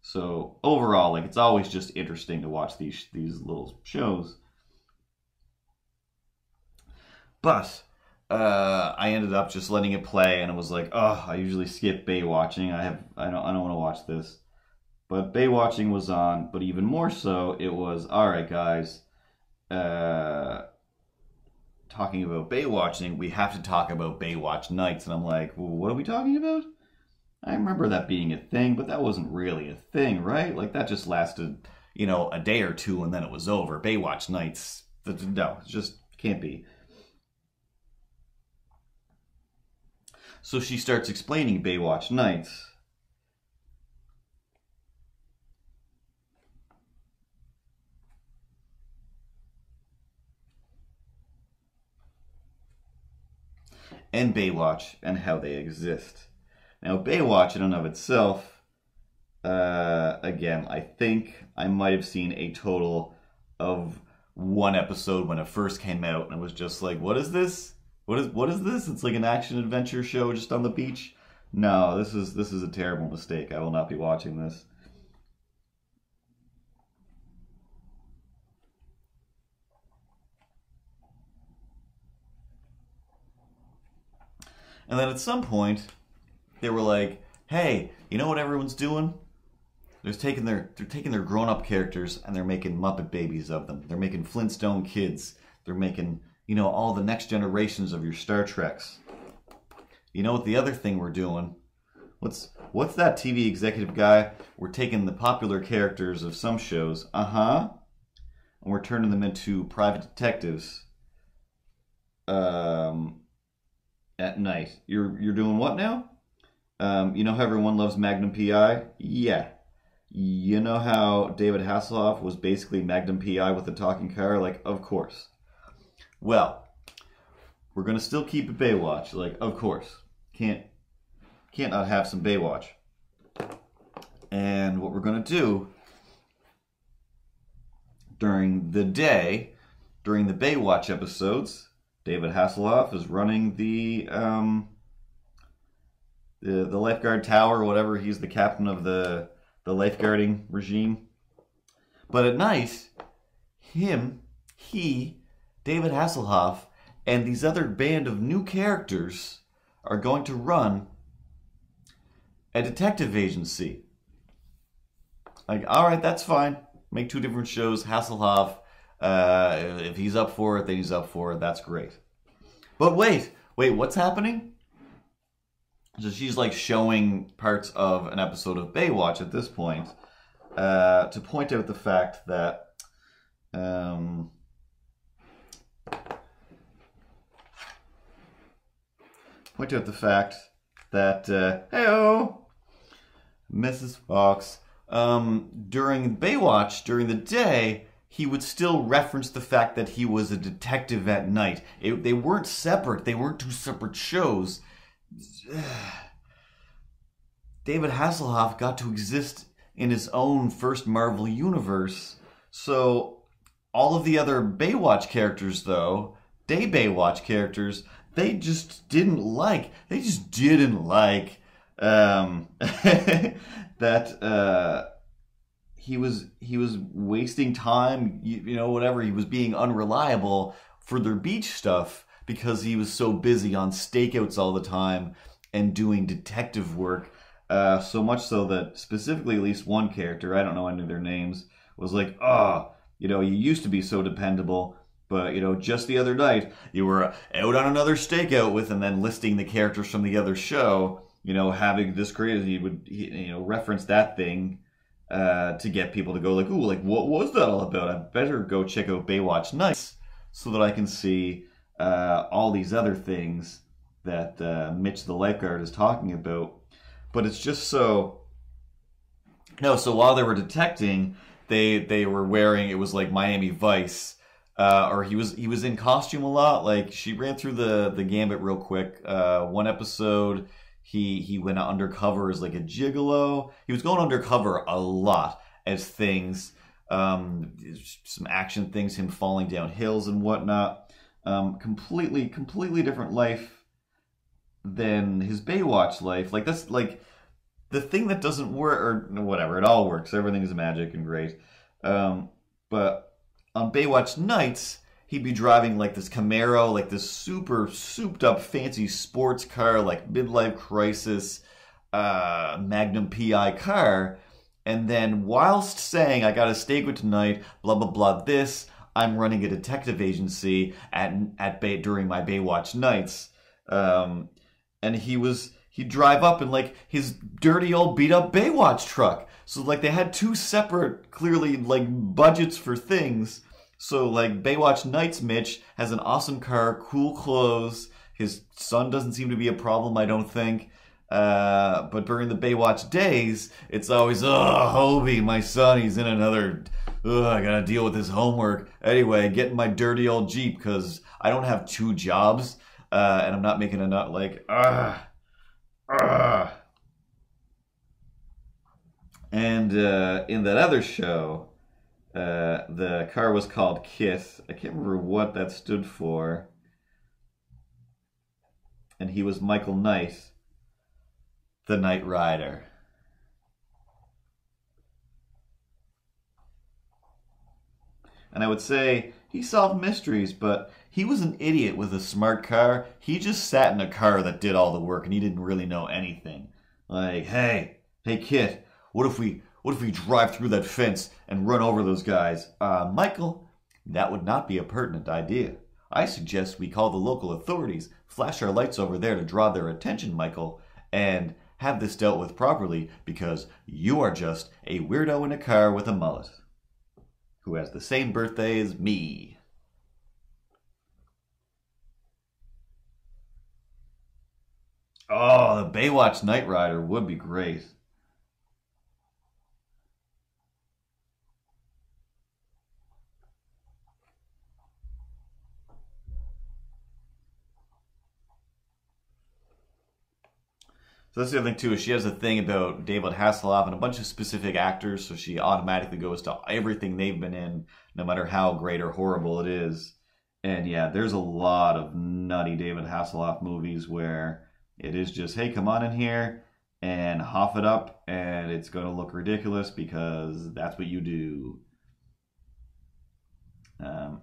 So overall, like, it's always just interesting to watch these little shows. But I ended up just letting it play, and it was like, oh, I usually skip Baywatching. I don't want to watch this. But Baywatching was on, but even more so, it was, all right, guys. Talking about Baywatching, we have to talk about Baywatch nights. And I'm like, well, what are we talking about? I remember that being a thing, but that wasn't really a thing, right? Like, that just lasted, you know, a day or two, and then it was over. Baywatch nights, no, it just can't be. So she starts explaining Baywatch nights. And Baywatch and how they exist. Now, Baywatch in and of itself, again, I think I might have seen a total of one episode when it first came out, and it was just like, what is this? What is this? It's like an action adventure show just on the beach. No, this is a terrible mistake. I will not be watching this. And then at some point, they were like, hey, you know what everyone's doing? They're taking their grown-up characters and they're making Muppet babies of them. They're making Flintstone kids. They're making, you know, all the next generations of your Star Treks. You know what the other thing we're doing? What's that TV executive guy? We're taking the popular characters of some shows, and we're turning them into private detectives. At night. You're doing what now? You know how everyone loves Magnum PI? Yeah. You know how David Hasselhoff was basically Magnum PI with a talking car? Like, of course. Well, we're gonna still keep it Baywatch. Like, of course. Can't not have some Baywatch. And what we're gonna do during the day, during the Baywatch episodes, David Hasselhoff is running the lifeguard tower or whatever. He's the captain of the lifeguarding regime. But at night, David Hasselhoff, and these other band of new characters are going to run a detective agency. Like, all right, that's fine. Make two different shows. Hasselhoff, if he's up for it, then he's up for it. That's great. But wait, what's happening? So she's like showing parts of an episode of Baywatch at this point to point out the fact that hey-oh, Mrs. Fox, during Baywatch, during the day, he would still reference the fact that he was a detective at night. They weren't separate. They weren't two separate shows. David Hasselhoff got to exist in his own first Marvel universe. So all of the other Baywatch characters, though, Baywatch characters, they just didn't like that he was wasting time, whatever. He was being unreliable for their beach stuff because he was so busy on stakeouts all the time and doing detective work. So much so that specifically at least one character, I don't know any of their names, was like, you used to be so dependable, but, just the other night, you were out on another stakeout with, and then listing the characters from the other show, having this crazy, he would reference that thing to get people to go like, ooh, like, what was that all about? I better go check out Baywatch Nights so that I can see all these other things that Mitch the lifeguard is talking about. But it's just so... No, so while they were detecting, they were wearing, it was like Miami Vice, or he was in costume a lot. Like, she ran through the gambit real quick. One episode, he went undercover as like a gigolo. He was going undercover a lot as things, some action things, him falling down hills and whatnot. Completely different life than his Baywatch life. Like, that's like the thing that doesn't work, or whatever. It all works. Everything is magic and great. But on Baywatch Nights, he'd be driving like this Camaro, like this super souped up fancy sports car, like midlife crisis, Magnum PI car. And then whilst saying, I got a stakeout tonight, blah, blah, blah, this, I'm running a detective agency during my Baywatch Nights. And he'd drive up in like his dirty old beat up Baywatch truck. So like they had two separate, clearly like budgets for things. So like Baywatch Nights Mitch has an awesome car, cool clothes. His son doesn't seem to be a problem, I don't think. But during the Baywatch days, it's always, Hobie, my son, he's in another, I gotta deal with his homework. Anyway, get in my dirty old Jeep because I don't have two jobs. And I'm not making enough, like, And in that other show, the car was called Kiss. I can't remember what that stood for. And he was Michael Knight, the Knight Rider. And I would say he solved mysteries, but he was an idiot with a smart car. He just sat in a car that did all the work, and he didn't really know anything. Like, hey, kid, what if we drive through that fence and run over those guys? Michael, that would not be a pertinent idea. I suggest we call the local authorities, flash our lights over there to draw their attention, Michael, and have this dealt with properly because you are just a weirdo in a car with a mullet who has the same birthday as me. Oh, the Baywatch Knight Rider would be great. So that's the other thing too, is she has a thing about David Hasselhoff and a bunch of specific actors, so she automatically goes to everything they've been in, no matter how great or horrible it is. And yeah, there's a lot of nutty David Hasselhoff movies where it is just, hey, come on in here and huff it up, and it's going to look ridiculous because that's what you do. I'm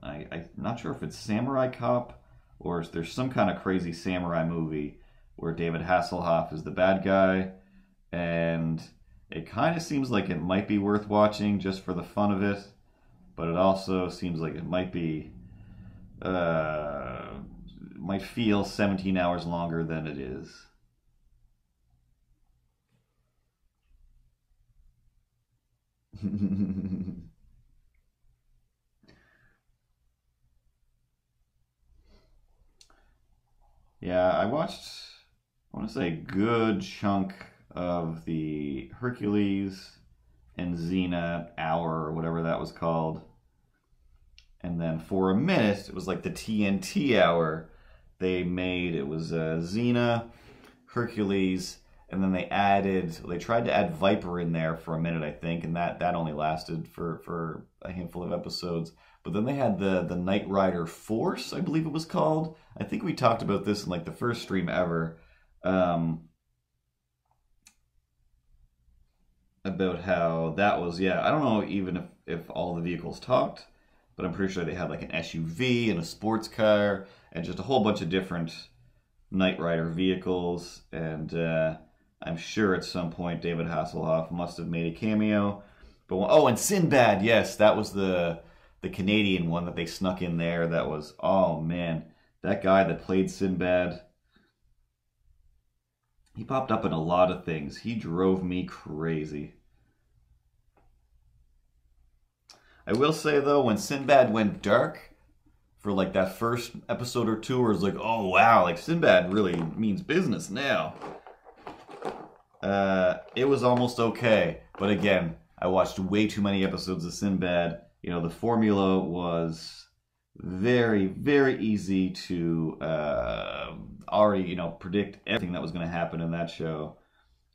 not sure if it's Samurai Cop or if there's some kind of crazy samurai movie where David Hasselhoff is the bad guy, and it kind of seems like it might be worth watching just for the fun of it, but it also seems like it might be might feel 17 hours longer than it is. Yeah, I watched, I want to say, a good chunk of the Hercules and Xena hour or whatever that was called. And then for a minute, it was like the TNT hour they made. It was Xena, Hercules, and then they tried to add Viper in there for a minute, I think, and that only lasted for a handful of episodes. But then they had the Knight Rider Force, I believe it was called. I think we talked about this in like the first stream ever. About how that was, yeah, I don't know even if all the vehicles talked, but I'm pretty sure they had like an SUV and a sports car and just a whole bunch of different Knight Rider vehicles. And I'm sure at some point David Hasselhoff must have made a cameo. But oh, and Sinbad, yes, that was the Canadian one that they snuck in there. That was, oh man, that guy that played Sinbad, he popped up in a lot of things. He drove me crazy. I will say though, when Sinbad went dark for like that first episode or two, where it's like, oh wow, like Sinbad really means business now. It was almost okay, but again, I watched way too many episodes of Sinbad. You know, the formula was very, very easy to already, you know, predict everything that was going to happen in that show.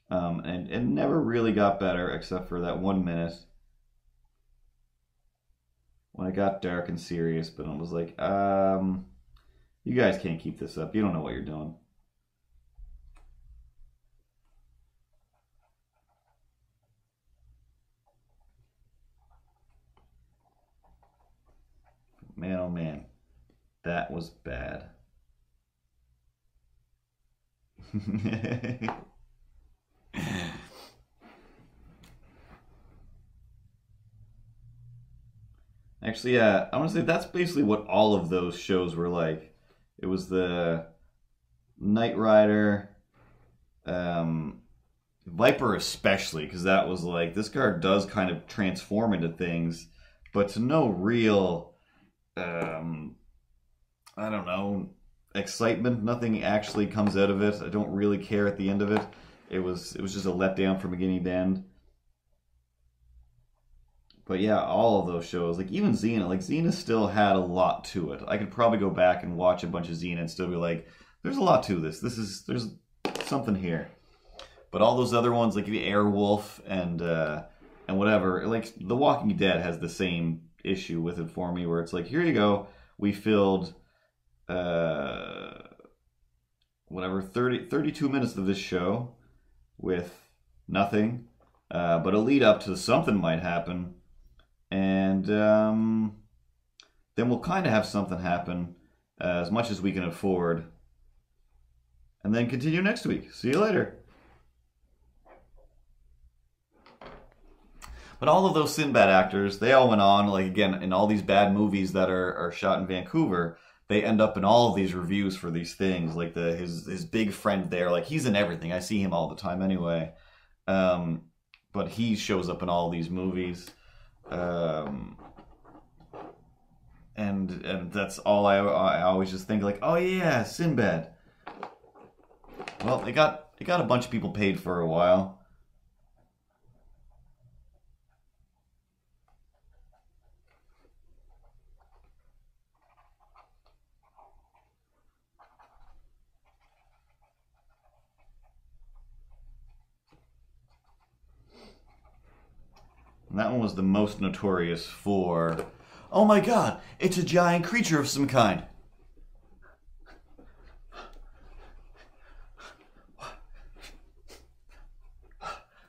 And it never really got better except for that 1 minute when it got dark and serious, but I was like, you guys can't keep this up. You don't know what you're doing. Man, oh man, that was bad. Actually, yeah, I want to say that's basically what all of those shows were like. It was the Knight Rider, Viper especially, because that was like, this car does kind of transform into things, but to no real, I don't know, excitement. Nothing actually comes out of it. I don't really care at the end of it. It was just a letdown from beginning to end. But yeah, all of those shows, like even Xena, like Xena still had a lot to it. I could probably go back and watch a bunch of Xena and still be like, there's a lot to this. There's something here. But all those other ones, like the Airwolf and whatever, like The Walking Dead has the same issue with it for me, where it's like, here you go, we filled whatever 32 minutes of this show with nothing, but a lead up to something might happen. And then we'll kind of have something happen as much as we can afford. And then continue next week. See you later. But all of those Sinbad actors, they all went on, like again, in all these bad movies that are shot in Vancouver, they end up in all of these reviews for these things. Like his big friend there, like he's in everything. I see him all the time anyway. But he shows up in all these movies. And that's all I always just think, like, oh yeah, Sinbad. Well, they got a bunch of people paid for a while. And that one was the most notorious for, oh my god, it's a giant creature of some kind.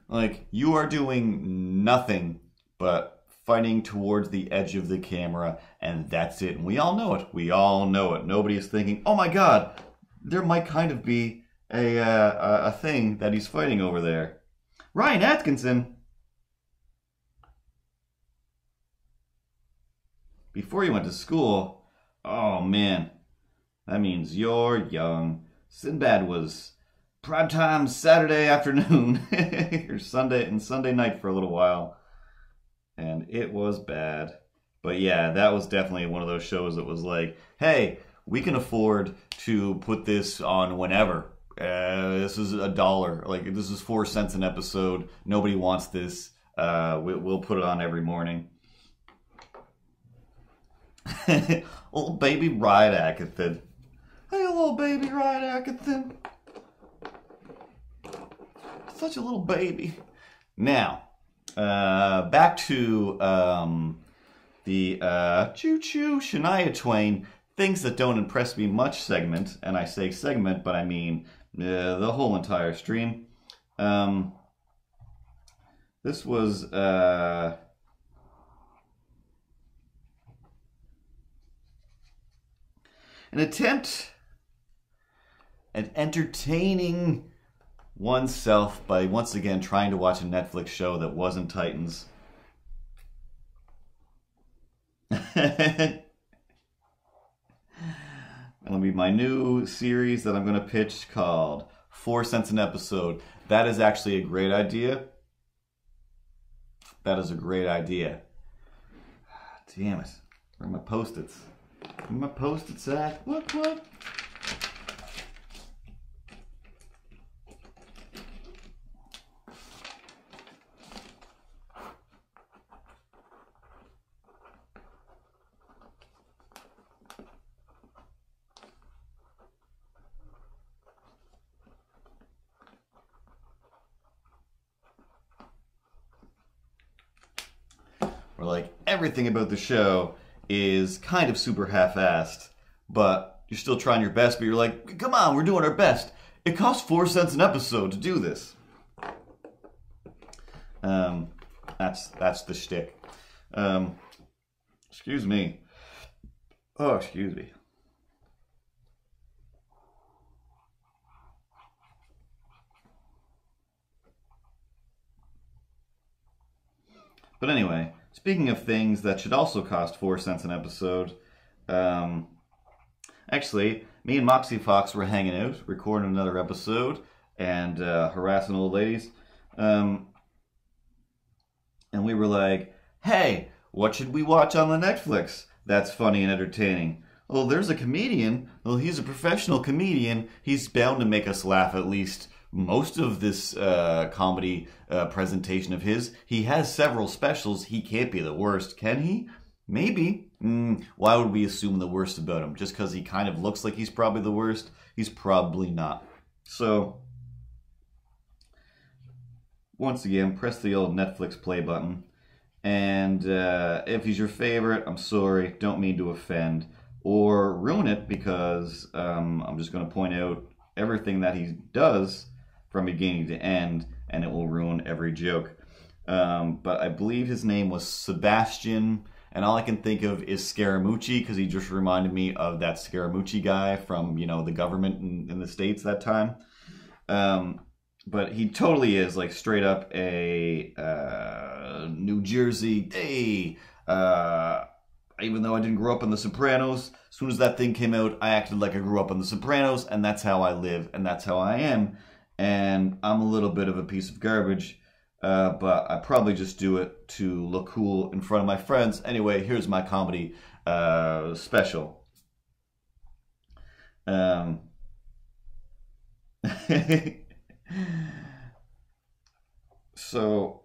Like, you are doing nothing but fighting towards the edge of the camera, and that's it. And we all know it. We all know it. Nobody is thinking, oh my God, there might kind of be a thing that he's fighting over there. Ryan Atkinson, before you went to school, oh man, that means you're young. Sinbad was primetime Saturday afternoon or Sunday night for a little while, and it was bad. But yeah, that was definitely one of those shows that was like, hey, we can afford to put this on whenever. This is $1. Like, this is 4 cents an episode. Nobody wants this. We'll put it on every morning. Little baby Ryan Atkinson. Hey, little baby Ryan Atkinson. Such a little baby. Now, back to the choo-choo Shania Twain things that don't impress me much segment. And I say segment, but I mean the whole entire stream. This was an attempt at entertaining oneself by once again trying to watch a Netflix show that wasn't Titans. It'll be my new series that I'm going to pitch called 4 cents an episode. That is actually a great idea. That is a great idea. Damn it. Where are my Post-its? Where are my Post-its at? What? Where like everything about the show is kind of super half-assed, but you're still trying your best, but you're like, come on, we're doing our best. It costs 4 cents an episode to do this. That's the shtick. Excuse me. Oh, excuse me. But anyway, speaking of things that should also cost 4 cents an episode, actually, me and Moxie Fox were hanging out, recording another episode, and harassing old ladies. And we were like, hey, what should we watch on the Netflix that's funny and entertaining? Well, there's a comedian. Well, he's a professional comedian. He's bound to make us laugh at least most of this comedy presentation of his. He has several specials. He can't be the worst, can he? Maybe. Why would we assume the worst about him? Just because he kind of looks like he's probably the worst? He's probably not. So, once again, press the old Netflix play button. And if he's your favorite, I'm sorry, don't mean to offend or ruin it, because I'm just going to point out everything that he does from beginning to end, and it will ruin every joke. But I believe his name was Sebastian, and all I can think of is Scaramucci, because he just reminded me of that Scaramucci guy from, you know, the government in the States that time. But he totally is, like, straight up a New Jersey, hey, even though I didn't grow up on The Sopranos, as soon as that thing came out, I acted like I grew up on The Sopranos, and that's how I live, and that's how I am. And I'm a little bit of a piece of garbage, but I probably just do it to look cool in front of my friends. Anyway, here's my comedy special. So,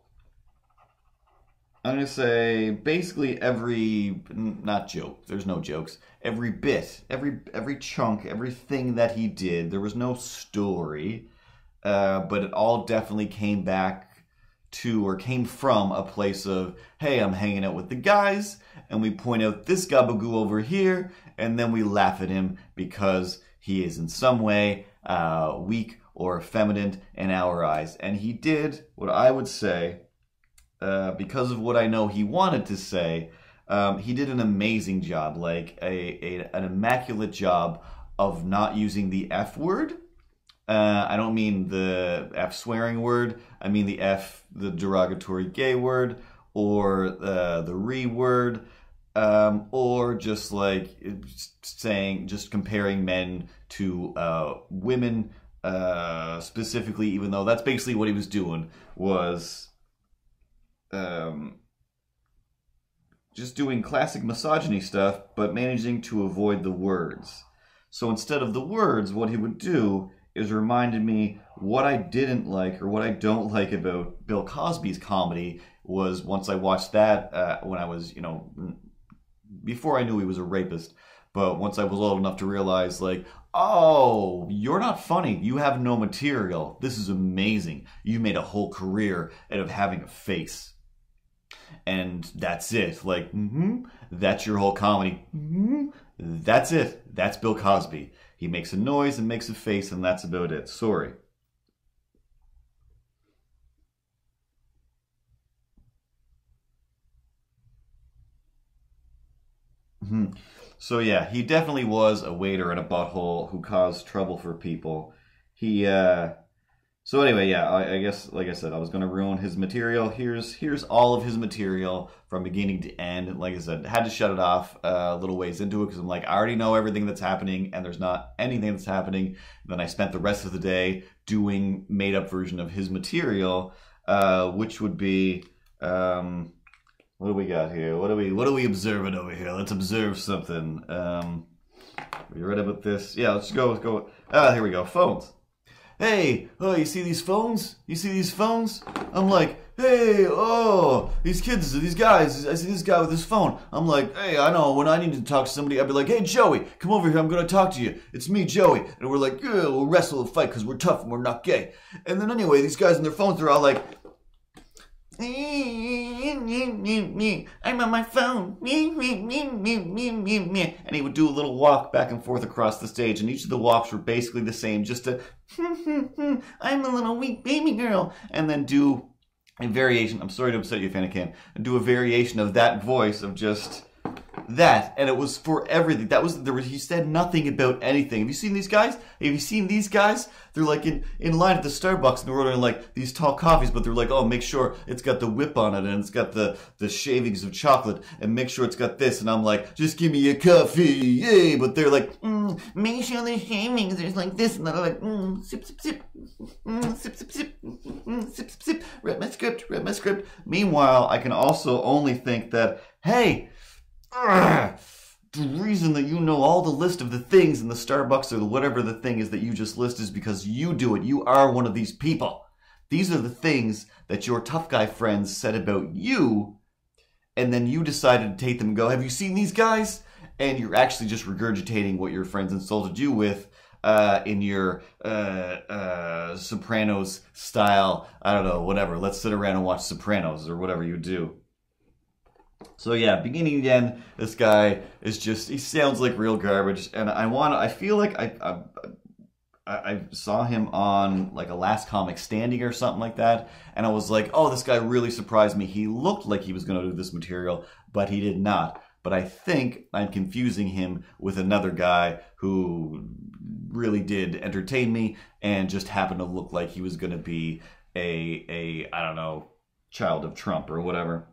I'm going to say basically every, not joke, there's no jokes, every bit, every chunk, everything that he did, there was no story, but it all definitely came back to, or came from a place of, hey, I'm hanging out with the guys, and we point out this gabagoo over here, and then we laugh at him because he is in some way weak or effeminate in our eyes. And he did what I would say because of what I know he wanted to say, he did an amazing job, like an immaculate job of not using the F word. I don't mean the F swearing word. I mean the derogatory gay word, or the re word, or just like just comparing men to women specifically, even though that's basically what he was doing, was just doing classic misogyny stuff, but managing to avoid the words. So instead of the words, what he would do is reminded me what I didn't like, or what I don't like about Bill Cosby's comedy. Was once I watched that when I was, before I knew he was a rapist, but once I was old enough to realize, like, oh, you're not funny. You have no material. This is amazing. You made a whole career out of having a face. And that's it. Like, that's your whole comedy. That's it. That's Bill Cosby. He makes a noise and makes a face, and that's about it. Sorry. So yeah, he definitely was a waiter in a butthole who caused trouble for people. He So anyway, yeah, I guess, like I said, I was going to ruin his material. Here's all of his material from beginning to end. Like I said, had to shut it off a little ways into it because I'm like, I already know everything that's happening, and there's not anything that's happening. And then I spent the rest of the day doing made-up version of his material, which would be, what do we got here? What are we observing over here? Let's observe something. You read about this? Yeah, let's go. Ah, here we go. Phones. Hey, oh, you see these phones? You see these phones? I'm like, hey, oh, these kids, these guys, I see this guy with his phone. I'm like, hey, I know, when I need to talk to somebody, I'd be like, hey, Joey, come over here, I'm going to talk to you. It's me, Joey. And we're like, yeah, we'll wrestle and fight because we're tough and we're not gay. And then anyway, these guys on their phones, they're all like, I'm on my phone. And he would do a little walk back and forth across the stage, and each of the walks were basically the same, just a I'm a little weak baby girl, and then do a variation. I'm sorry to upset you, Fanacan. And do a variation of that voice of just that, and it was for everything. He said nothing about anything. Have you seen these guys? They're like in line at the Starbucks, and they're ordering like these tall coffees, but they're like, oh, make sure it's got the whip on it, and it's got the shavings of chocolate, and make sure it's got this. And I'm like, just give me a coffee, yay! But they're like, make sure the shavings there's like this, and they're like, sip sip sip, sip sip sip, sip sip sip. Read my script. Meanwhile, I can also only think that, hey, the reason that you know all the list of the things in the Starbucks or whatever the thing is that you just list is because you do it. You are one of these people. These are the things that your tough guy friends said about you, and then you decided to take them and go, have you seen these guys? And you're actually just regurgitating what your friends insulted you with in your Sopranos style, I don't know, whatever. Let's sit around and watch Sopranos or whatever you do. So yeah, beginning to end, this guy is he sounds like real garbage, and I feel like I saw him on like a Last Comic Standing or something like that, and I was like, oh, this guy really surprised me. He looked like he was going to do this material, but he did not. But I think I'm confusing him with another guy who really did entertain me and just happened to look like he was going to be a I don't know, child of Trump or whatever.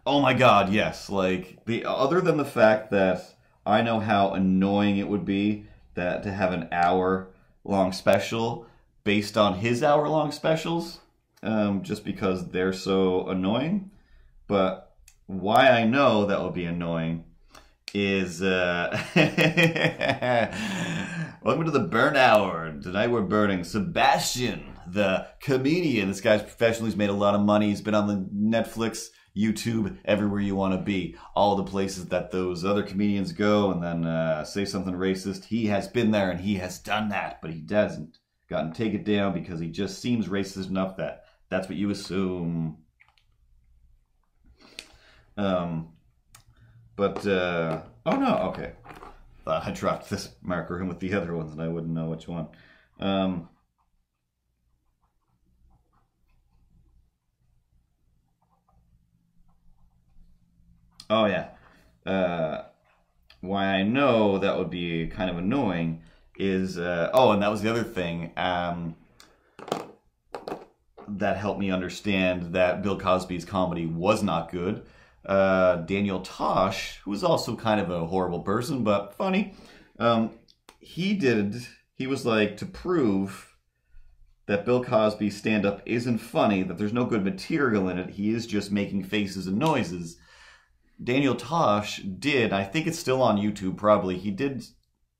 Oh my God, yes. Like, other than the fact that I know how annoying it would be that to have an hour-long special based on his hour-long specials, just because they're so annoying. But why I know that would be annoying is, welcome to the Burn Hour. Tonight we're burning Sebastian, the comedian. This guy's professional. He's made a lot of money. He's been on the Netflix, YouTube, everywhere you want to be. All the places that those other comedians go and then say something racist. He has been there and he has done that, but he doesn't gotten take it down because he just seems racist enough that that's what you assume. Oh no, okay. Thought I dropped this marker in with the other ones and I wouldn't know which one. Oh yeah. Why I know that would be kind of annoying is oh, and that was the other thing that helped me understand that Bill Cosby's comedy was not good. Daniel Tosh, who was also kind of a horrible person but funny, he was like, to prove that Bill Cosby's stand-up isn't funny, that there's no good material in it, he is just making faces and noises. Daniel Tosh did, I think it's still on YouTube probably, he did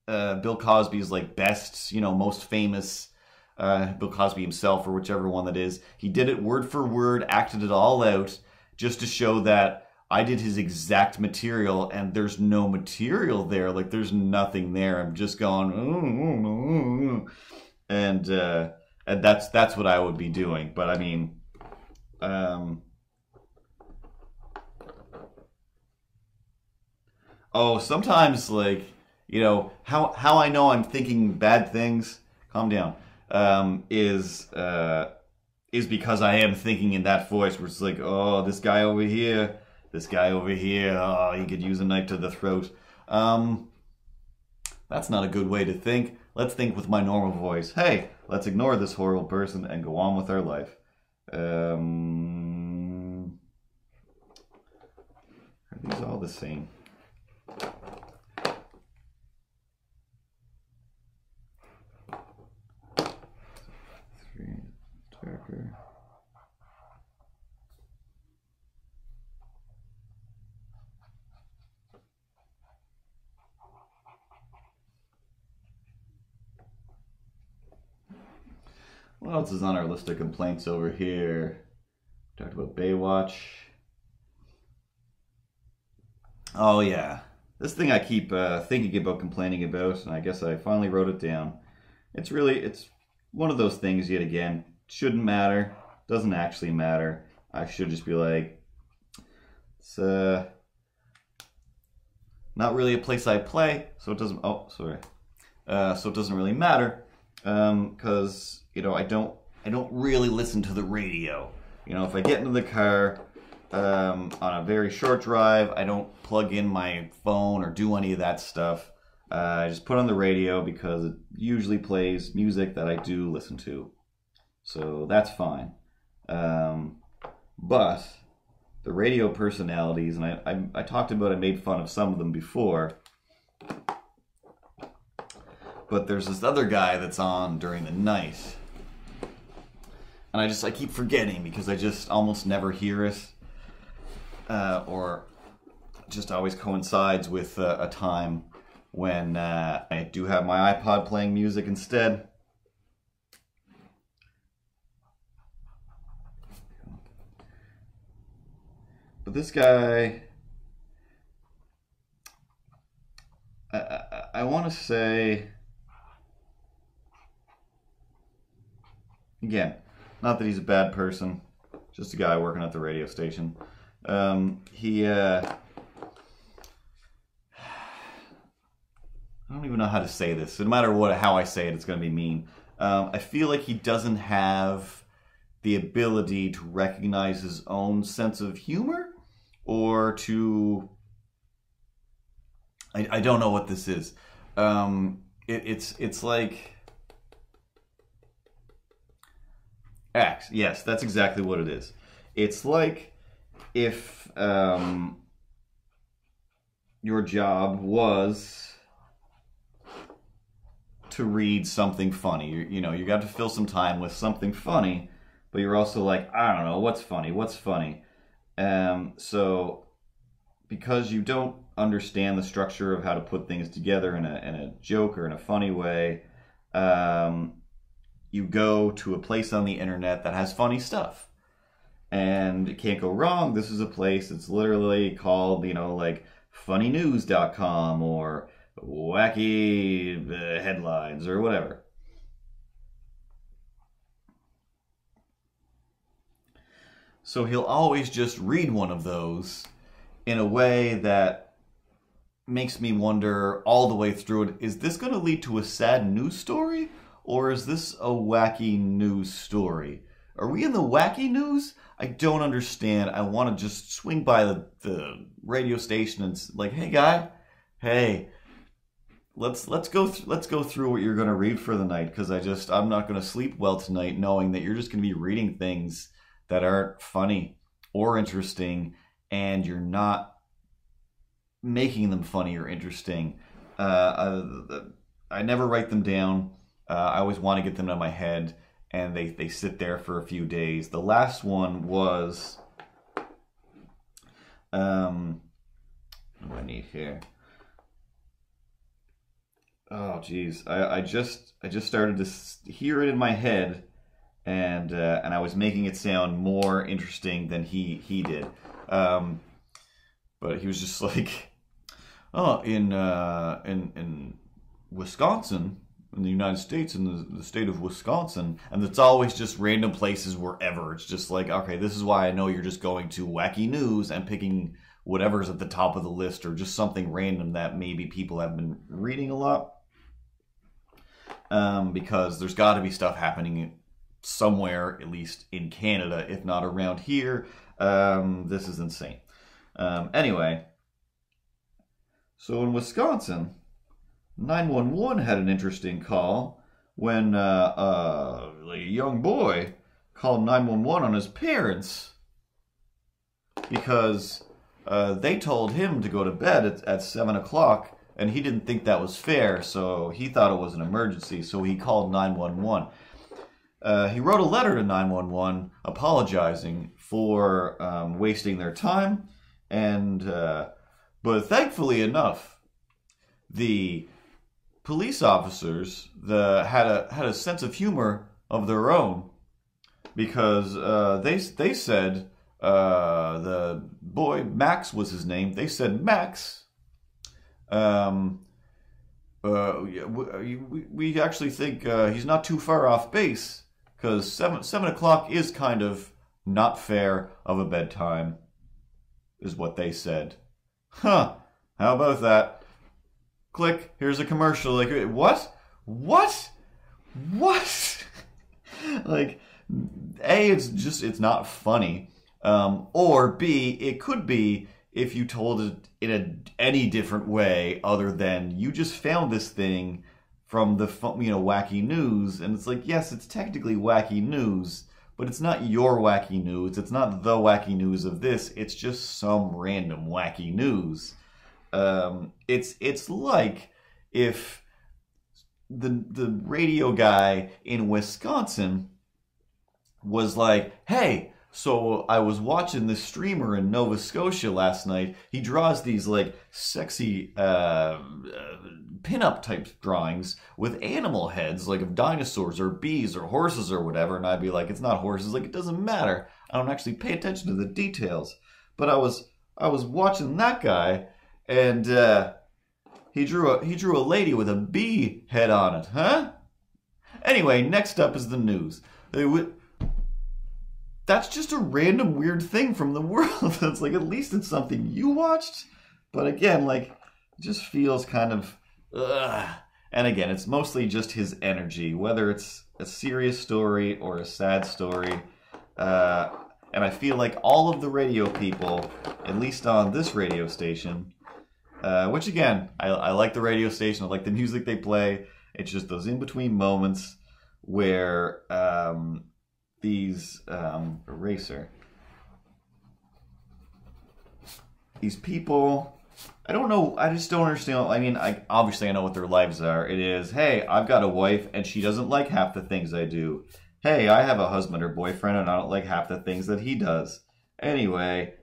Bill Cosby's like best, most famous Bill Cosby himself, or whichever one that is. He did it word for word, acted it all out, just to show that I did his exact material, and there's no material there. Like, there's nothing there. I'm just going, and that's what I would be doing. But I mean, oh, sometimes, like, how I know I'm thinking bad things. Calm down. Is because I am thinking in that voice where it's like, oh, this guy over here, oh, he could use a knife to the throat. That's not a good way to think. Let's think with my normal voice. Hey, let's ignore this horrible person and go on with our life. Are these all the same? Darker. What else is on our list of complaints over here? Talked about Baywatch. Oh yeah, this thing I keep thinking about, complaining about, and I guess I finally wrote it down. It's one of those things, yet again, shouldn't matter, doesn't actually matter. I should just be like, it's not really a place I play, so it doesn't, oh, sorry. So it doesn't really matter, because, I don't really listen to the radio. If I get into the car on a very short drive, I don't plug in my phone or do any of that stuff. I just put on the radio because it usually plays music that I do listen to. So that's fine. But the radio personalities, and I talked about, I made fun of some of them before, but there's this other guy that's on during the night. And I keep forgetting because I just almost never hear it. Or just always coincides with a time when I do have my iPod playing music instead. But this guy, I want to say, again, not that he's a bad person, just a guy working at the radio station. I don't even know how to say this. So no matter how I say it, it's going to be mean. I feel like he doesn't have the ability to recognize his own sense of humor, or to... I don't know what this is. It's like... X. Yes, that's exactly what it is. It's like if your job was to read something funny. You got to fill some time with something funny, but you're also like, I don't know, what's funny? So because you don't understand the structure of how to put things together in a joke or in a funny way, you go to a place on the internet that has funny stuff. And it can't go wrong. This is a place that's literally called, like funnynews.com or wacky headlines or whatever. So he'll always just read one of those in a way that makes me wonder all the way through it, is this going to lead to a sad news story? Or is this a wacky news story? Are we in the wacky news? I don't understand. I want to just swing by the radio station and like, hey guy, hey, let's go through what you're gonna read for the night, because I'm not gonna sleep well tonight knowing that you're just gonna be reading things that aren't funny or interesting, and you're not making them funny or interesting. I never write them down. I always want to get them in my head, and they sit there for a few days. The last one was, what do I need here? Oh, geez, I just started to hear it in my head, and I was making it sound more interesting than he did. But he was just like, oh, in Wisconsin, in the United States, in the state of Wisconsin, and it's always just random places wherever. It's just like, okay, this is why I know you're just going to wacky news and picking whatever's at the top of the list, or just something random that maybe people have been reading a lot. Because there's got to be stuff happening somewhere, at least in Canada, if not around here. This is insane. Anyway, so in Wisconsin, 911 had an interesting call when a young boy called 911 on his parents because they told him to go to bed at 7 o'clock, and he didn't think that was fair, so he thought it was an emergency, so he called 911. He wrote a letter to 911 apologizing for wasting their time, and but thankfully enough, the police officers had a sense of humor of their own, because they said the boy, Max was his name. They said, Max, we actually think he's not too far off base, because 7 o'clock is kind of not fair of a bedtime, is what they said. Huh, how about that? Click, here's a commercial. Like, what? Like, A, it's not funny. Or B, it could be if you told it in any different way other than you just found this thing from the wacky news, and it's like, yes, it's technically wacky news, but it's not your wacky news. It's not the wacky news of this. It's just some random wacky news. It's like if the radio guy in Wisconsin was like, hey, so I was watching this streamer in Nova Scotia last night. He draws these like sexy pinup type drawings with animal heads, like of dinosaurs or bees or horses or whatever. And I'd be like, it's not horses. Like, it doesn't matter. I don't actually pay attention to the details. But I was watching that guy, and he drew a lady with a bee head on it, huh? Anyway, next up is the news. That's just a random weird thing from the world. It's like, at least it's something you watched. But again, like, it just feels kind of, ugh. And again, it's mostly just his energy, whether it's a serious story or a sad story. And I feel like all of the radio people, at least on this radio station, which again, I like the radio station, I like the music they play. It's just those in-between moments where these these people, I don't know, I just don't understand. I mean, obviously I know what their lives are. It is, hey, I've got a wife and she doesn't like half the things I do. Hey, I have a husband or boyfriend and I don't like half the things that he does. Anyway,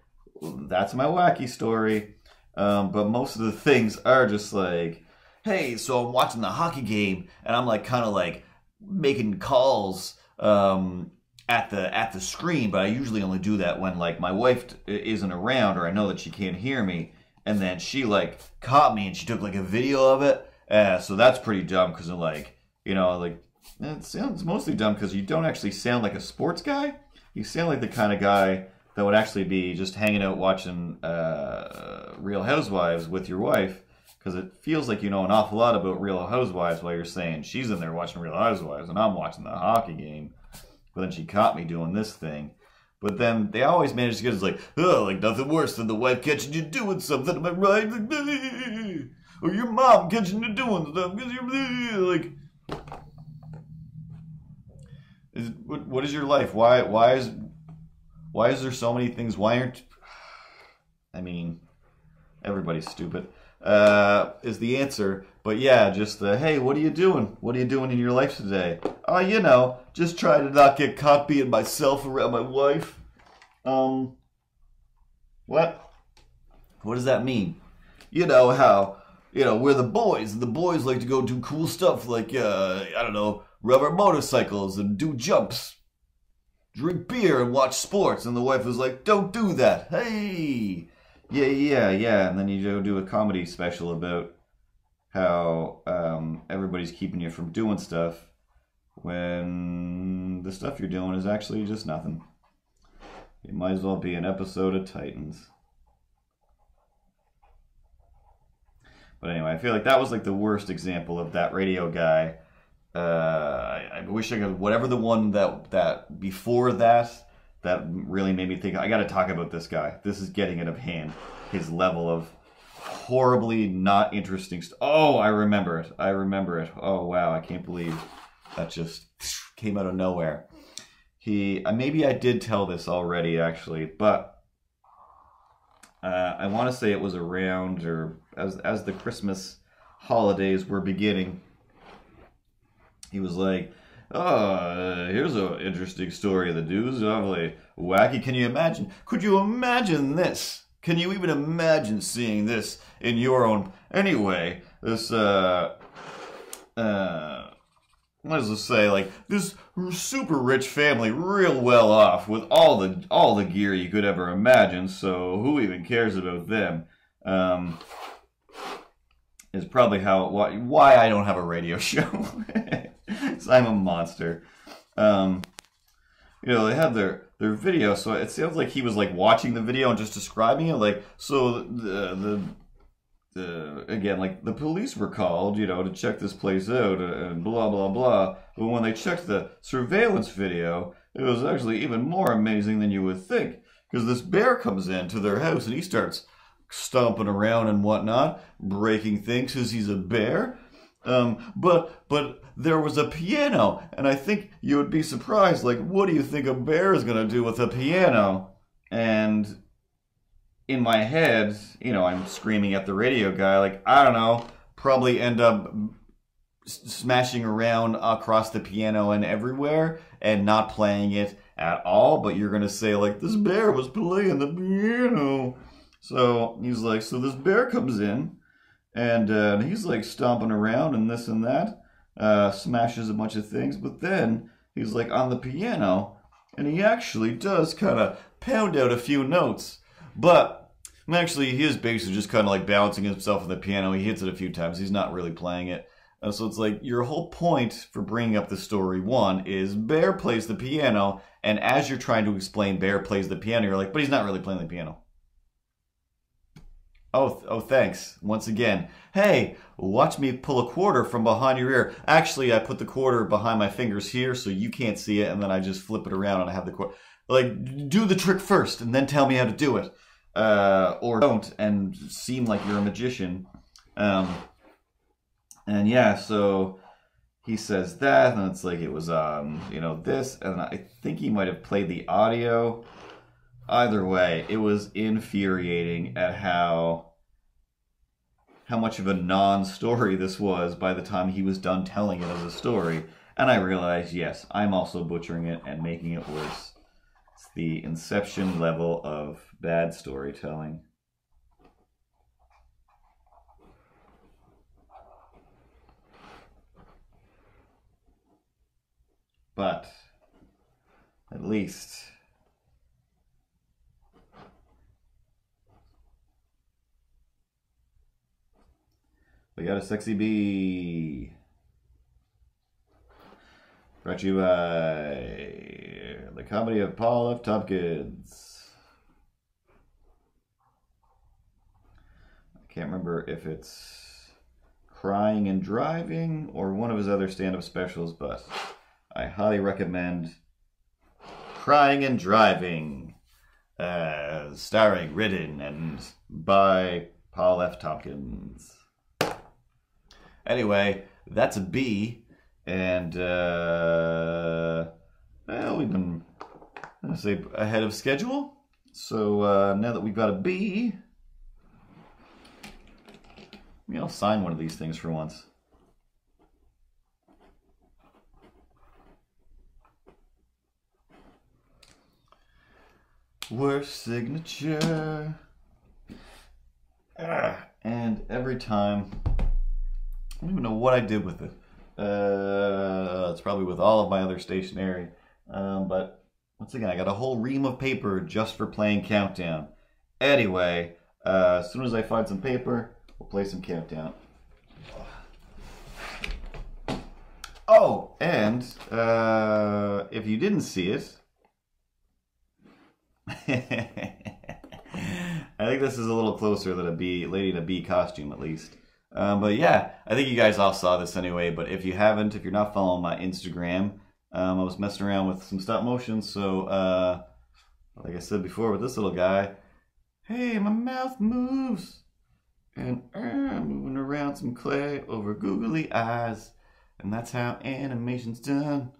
that's my wacky story. But most of the things are just like, hey, so I'm watching the hockey game and I'm like kind of like making calls at the screen, but I usually only do that when like my wife isn't around or I know that she can't hear me. And then she like caught me and she took like a video of it. So that's pretty dumb because like, you know, like it sounds mostly dumb because you don't actually sound like a sports guy. You sound like the kind of guy that would actually be just hanging out watching Real Housewives with your wife, because it feels like you know an awful lot about Real Housewives while you're saying she's in there watching Real Housewives and I'm watching the hockey game. But then she caught me doing this thing. But then they always manage to get us like, oh, like nothing worse than the wife catching you doing something, am I right? Like, or your mom catching you doing stuff because you're like. What is your life? Why is there so many things? Why aren't? I mean, everybody's stupid. Is the answer. But yeah, just hey, what are you doing? What are you doing in your life today? Oh, you know, just trying to not get caught being myself around my wife. What? What does that mean? You know how, we're the boys, and the boys like to go do cool stuff like, I don't know, rubber motorcycles and do jumps, drink beer and watch sports. And the wife was like, don't do that. Hey, yeah. And then you go do a comedy special about how everybody's keeping you from doing stuff when the stuff you're doing is actually just nothing. It might as well be an episode of Titans. But anyway, I feel like that was like the worst example of that radio guy. I wish I could, whatever the one that before that really made me think, I gotta talk about this guy. This is getting out of hand. His level of horribly not interesting oh, I remember it. Oh, wow, I can't believe that just came out of nowhere. Maybe I did tell this already, actually, but I want to say it was around, or as the Christmas holidays were beginning. He was like, oh, here's an interesting story of the news. Lovely, wacky. Can you imagine? Could you imagine this? Can you even imagine seeing this in your own? Anyway, this, let's just say, like, this super rich family, real well off, with all the gear you could ever imagine, so who even cares about them? Is probably why I don't have a radio show. So I'm a monster. They had their video, so it sounds like he was like watching the video and just describing it, like, so again, like, the police were called, to check this place out and blah, blah, blah. But when they checked the surveillance video, it was actually even more amazing than you would think. Because this bear comes into their house and he starts stomping around and whatnot, breaking things because he's a bear. But there was a piano, and I think you would be surprised, like, what do you think a bear is going to do with a piano? And in my head, I'm screaming at the radio guy, like, I don't know, probably end up smashing around across the piano and everywhere and not playing it at all. But you're going to say, like, this bear was playing the piano. So he's like, so this bear comes in and he's like stomping around and this and that, smashes a bunch of things. But then he's like on the piano and he actually does kind of pound out a few notes. But actually, he is basically just kind of like balancing himself on the piano. He hits it a few times. He's not really playing it. So it's like your whole point for bringing up the story, one, is Bear plays the piano. And as you're trying to explain Bear plays the piano, you're like, but he's not really playing the piano. Oh, thanks. Once again. Hey, watch me pull a quarter from behind your ear. Actually, I put the quarter behind my fingers here so you can't see it. And then I just flip it around and I have the quarter. Like, do the trick first and then tell me how to do it. Or don't and seem like you're a magician. And yeah, so he says that, and it's like it was, this, and I think he might have played the audio. Either way, it was infuriating at how much of a non-story this was by the time he was done telling it as a story. And I realized, yes, I'm also butchering it and making it worse. It's the Inception level of bad storytelling. But at least we got a sexy bee. Brought to you by the comedy of Paul F. Tompkins. I can't remember if it's Crying and Driving or one of his other stand-up specials, but I highly recommend Crying and Driving, starring, written, and by Paul F. Tompkins. Anyway, that's a B, and well, we've been, I'm gonna say, ahead of schedule. So now that we've got a B, maybe I'll sign one of these things for once. Worst signature. And every time, I don't even know what I did with it. It's probably with all of my other stationery. But once again, I got a whole ream of paper just for playing Countdown. Anyway, as soon as I find some paper, we'll play some Countdown. Oh, and if you didn't see it, I think this is a little closer than a bee, lady in a bee costume at least. But yeah, I think you guys all saw this anyway. But if you haven't, if you're not following my Instagram, I was messing around with some stop motion. So, like I said before with this little guy, hey, my mouth moves. And I'm moving around some clay over googly eyes. And that's how animation's done.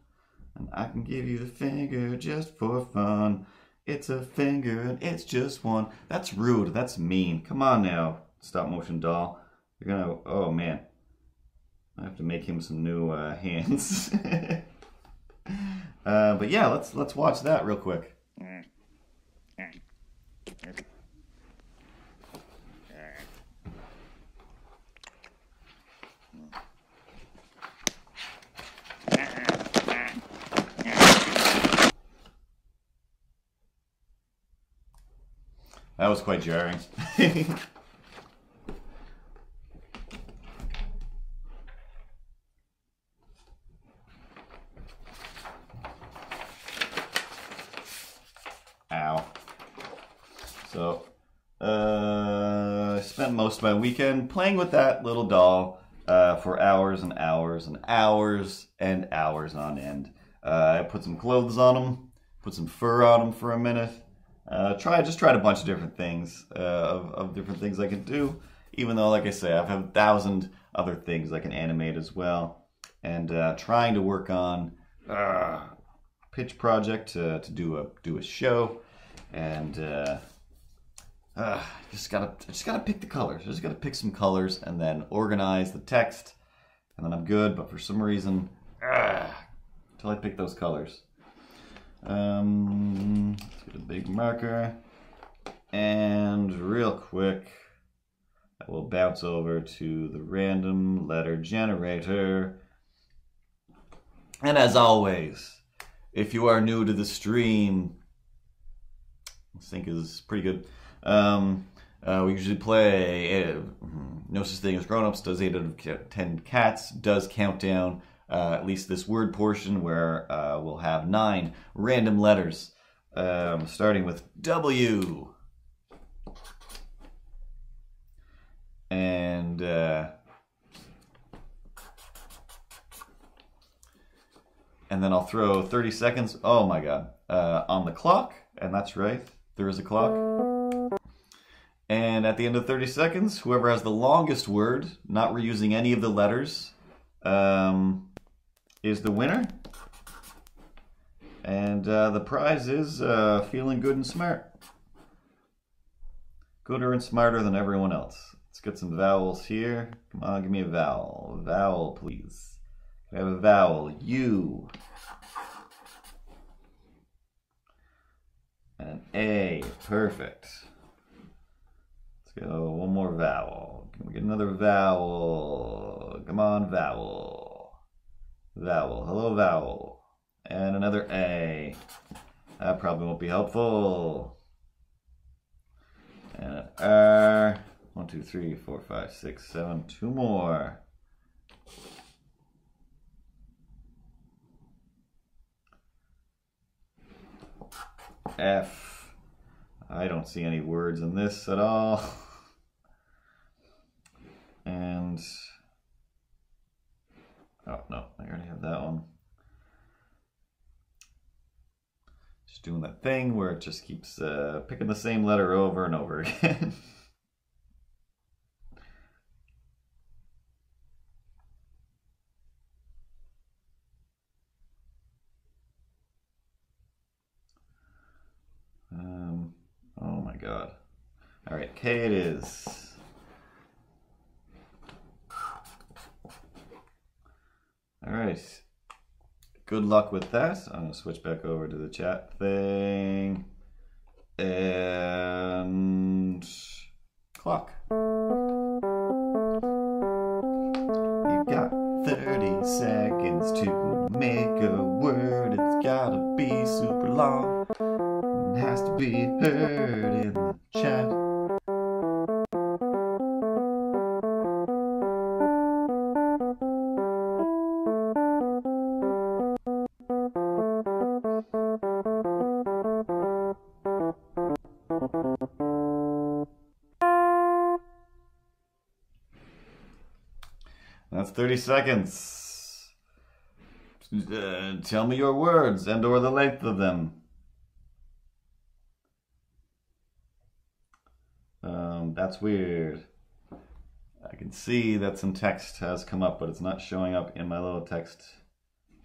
And I can give you the finger just for fun. It's a finger and it's just one. That's rude. That's mean. Come on now, stop motion doll. You're gonna, oh man. I have to make him some new hands. But yeah, let's watch that real quick. That was quite jarring. Ow. So, I spent most of my weekend playing with that little doll for hours and hours and hours and hours on end. I put some clothes on him, put some fur on him for a minute. Just tried a bunch of different things, of different things I can do, even though, like I say, I've had 1,000 other things I can animate as well, and trying to work on pitch project to do a show, and I just gotta pick the colors. I just gotta pick some colors and then organize the text, and then I'm good. But for some reason, until I pick those colors. Let's get a big marker, and real quick I will bounce over to the random letter generator. And as always, if you are new to the stream, this thing is pretty good. We usually play No Such Thing as Grown-Ups, does 8 out of 10 cats, does Countdown. At least this word portion, where we'll have 9 random letters, starting with W. And then I'll throw 30 seconds, oh my god, on the clock, and that's right, there is a clock. And at the end of 30 seconds, whoever has the longest word, not reusing any of the letters, is the winner. And the prize is feeling good and smart. Gooder and smarter than everyone else. Let's get some vowels here. Come on, give me a vowel. Vowel, please. Can I have a vowel? U. And an A. Perfect. Let's go one more vowel. Can we get another vowel? Come on, vowel. Vowel. Hello, vowel. And another A. That probably won't be helpful. And an R. 1, 2, 3, 4, 5, 6, 7. 2 more. F. I don't see any words in this at all. And oh no, I already have that one. Just doing that thing where it just keeps picking the same letter over and over again. Oh my god. All right, K it is. All right. Good luck with that. I'm going to switch back over to the chat thing. And clock. You've got 30 seconds to make a word. It's gotta be super long. It has to be heard in the chat. That's 30 seconds. Tell me your words and or the length of them. That's weird. I can see that some text has come up, but it's not showing up in my little text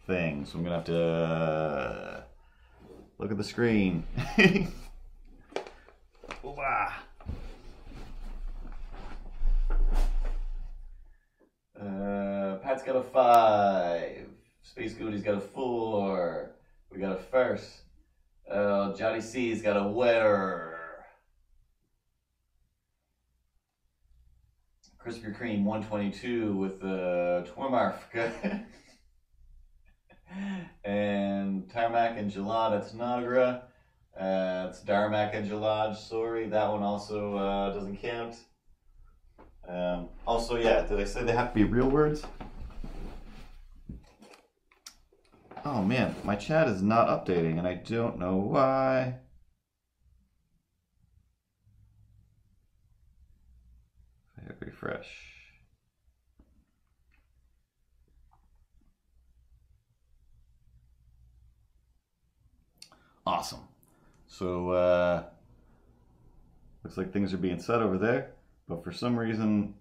thing. So I'm gonna have to look at the screen. Pat's got a 5. Space Goody's got a 4. We got a first. Johnny C's got a where. Krispy Kreme 122 with the Twermarf. And Tarmac and Jalad, that's Nagra. It's Darmac and Jalad, sorry. That one also doesn't count. Also, yeah, did I say they have to be real words? Oh man, my chat is not updating and I don't know why. Hit refresh. Awesome. So, looks like things are being said over there, but for some reason,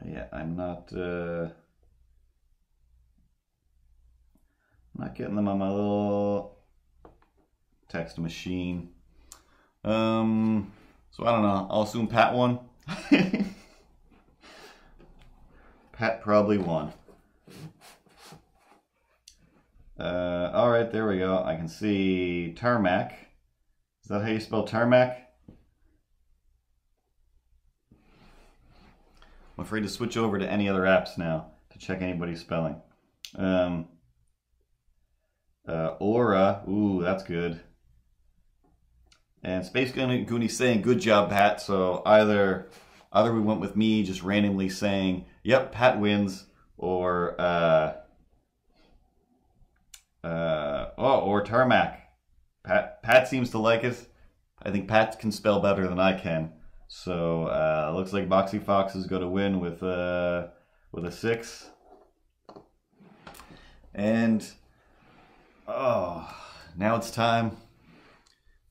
yeah, I'm not getting them on my little text machine. So I don't know. I'll assume Pat won. Pat probably won. All right, there we go. I can see Tarmac. Is that how you spell Tarmac? I'm afraid to switch over to any other apps now to check anybody's spelling. Aura, ooh, that's good. And Space Goonie's saying, good job, Pat. So either we went with me just randomly saying, yep, Pat wins, or or Tarmac. Pat seems to like it. I think Pat can spell better than I can. So looks like Boxy Fox is going to win with a 6. And now it's time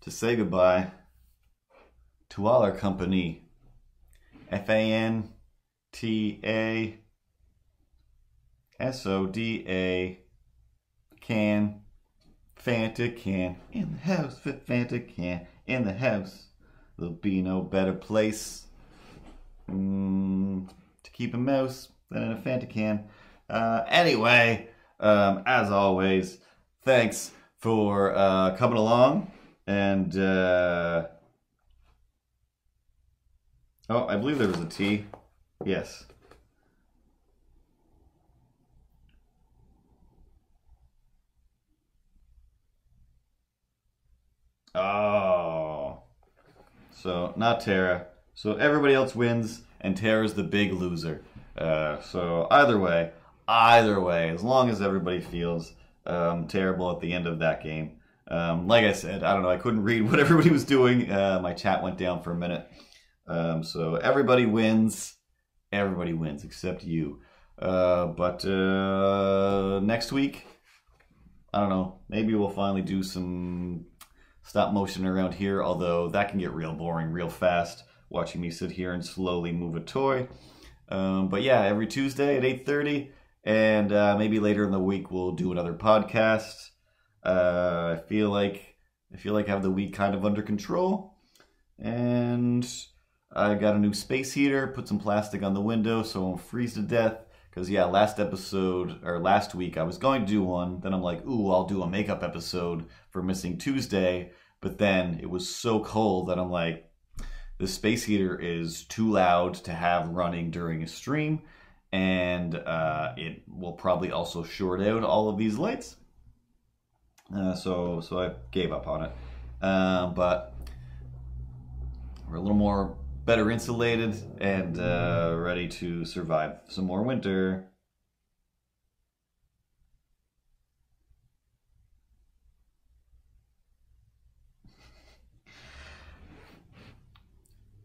to say goodbye to all our company. FANTASODA can. Fanta can. In the house. Fanta can. In the house. There'll be no better place to keep a mouse than in a Fanta can. Anyway, as always, thanks for coming along. And, oh, I believe there was a T. Yes. Oh. So, not Tara. So, everybody else wins, and Tara's the big loser. So, either way, as long as everybody feels terrible at the end of that game. Like I said, I don't know, I couldn't read what everybody was doing. My chat went down for a minute. So everybody wins except you. But next week, I don't know. Maybe we'll finally do some stop motion around here, although that can get real boring real fast, watching me sit here and slowly move a toy. But yeah, every Tuesday at 8:30, and maybe later in the week we'll do another podcast. I feel like I have the week kind of under control, and I got a new space heater. Put some plastic on the window so I won't freeze to death. Because yeah, last week I was going to do one. Then I'm like, ooh, I'll do a makeup episode for Missing Tuesday. But then it was so cold that I'm like, the space heater is too loud to have running during a stream, and it will probably also short out all of these lights. So I gave up on it. But we're a little more better insulated and ready to survive some more winter.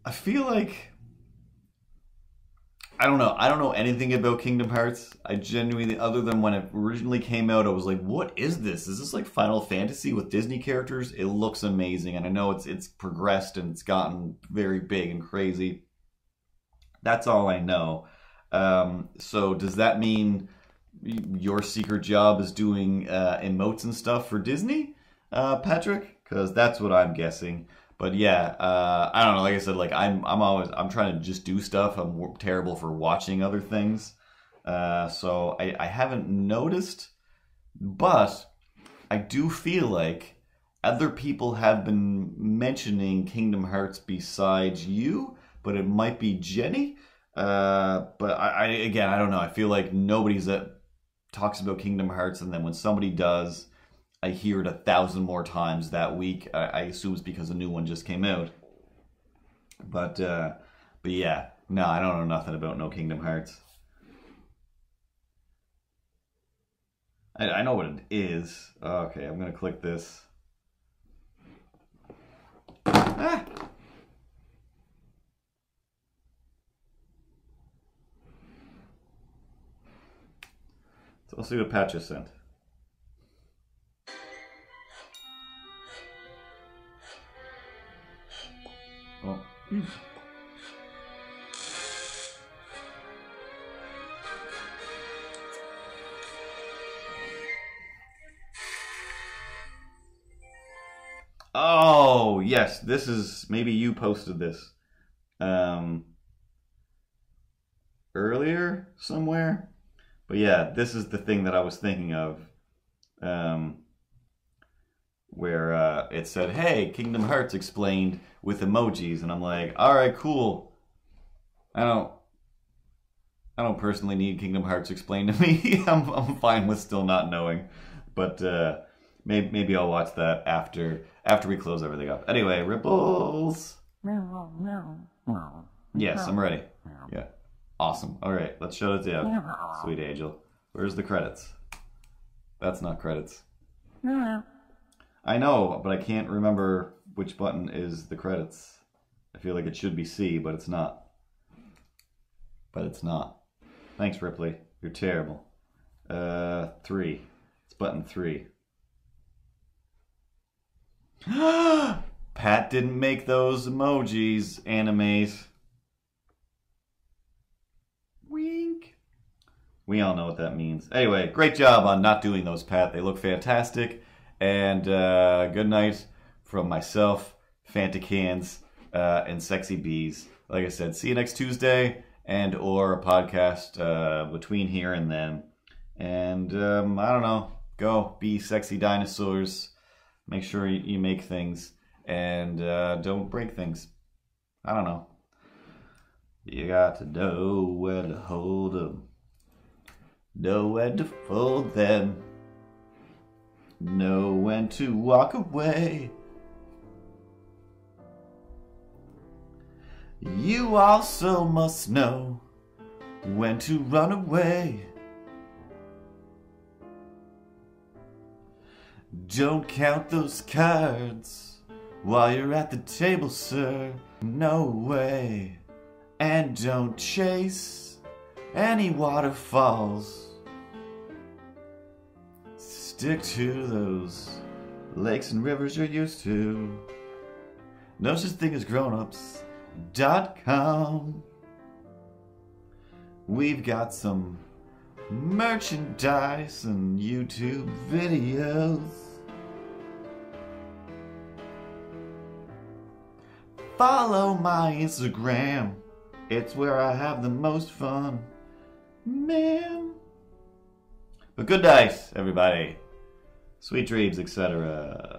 I feel like I don't know anything about Kingdom Hearts. I genuinely, other than when it originally came out, I was like, what is this? Is this like Final Fantasy with Disney characters? It looks amazing, and I know it's progressed and it's gotten very big and crazy. That's all I know. So does that mean your secret job is doing emotes and stuff for Disney, Patrick? Because that's what I'm guessing. But yeah, I don't know. Like I said, like I'm trying to just do stuff. I'm terrible for watching other things, so I haven't noticed. But I do feel like other people have been mentioning Kingdom Hearts besides you, but it might be Jenny. But again, I don't know. I feel like nobody's that talks about Kingdom Hearts, and then when somebody does, I hear it 1,000 more times that week. I assume it's because a new one just came out. But yeah, no, I don't know nothing about no Kingdom Hearts. I know what it is. Okay, I'm gonna click this. Ah! So let's see what Pat just sent. Oh. Oh, yes, this is, maybe you posted this earlier somewhere. But yeah, this is the thing that I was thinking of, where it said, hey, Kingdom Hearts explained with emojis, and I'm like, all right, cool. I don't personally need Kingdom Hearts explained to me. I'm fine with still not knowing, but maybe I'll watch that after we close everything up. Anyway, Ripples. Yes, I'm ready. Yeah, awesome. All right, let's shut it down. Sweet angel. Where's the credits? That's not credits. I know, but I can't remember which button is the credits. I feel like it should be C, but it's not. But it's not. Thanks, Ripley. You're terrible. 3. It's button 3. Pat didn't make those emojis, animes. Wink. We all know what that means. Anyway, great job on not doing those, Pat. They look fantastic. And good night from myself, Fanticans, and Sexy Bees. Like I said, see you next Tuesday, and or a podcast between here and then. And I don't know, go be sexy dinosaurs. Make sure you make things, and don't break things. I don't know. You got to know where to hold them, know when to fold them, know when to walk away. You also must know when to run away. Don't count those cards while you're at the table, sir. No way. And don't chase any waterfalls. stick to those lakes and rivers you're used to. No such thing as grownups.com. We've got some merchandise and YouTube videos. Follow my Instagram. It's where I have the most fun, man. But good night, everybody. Sweet dreams, etc.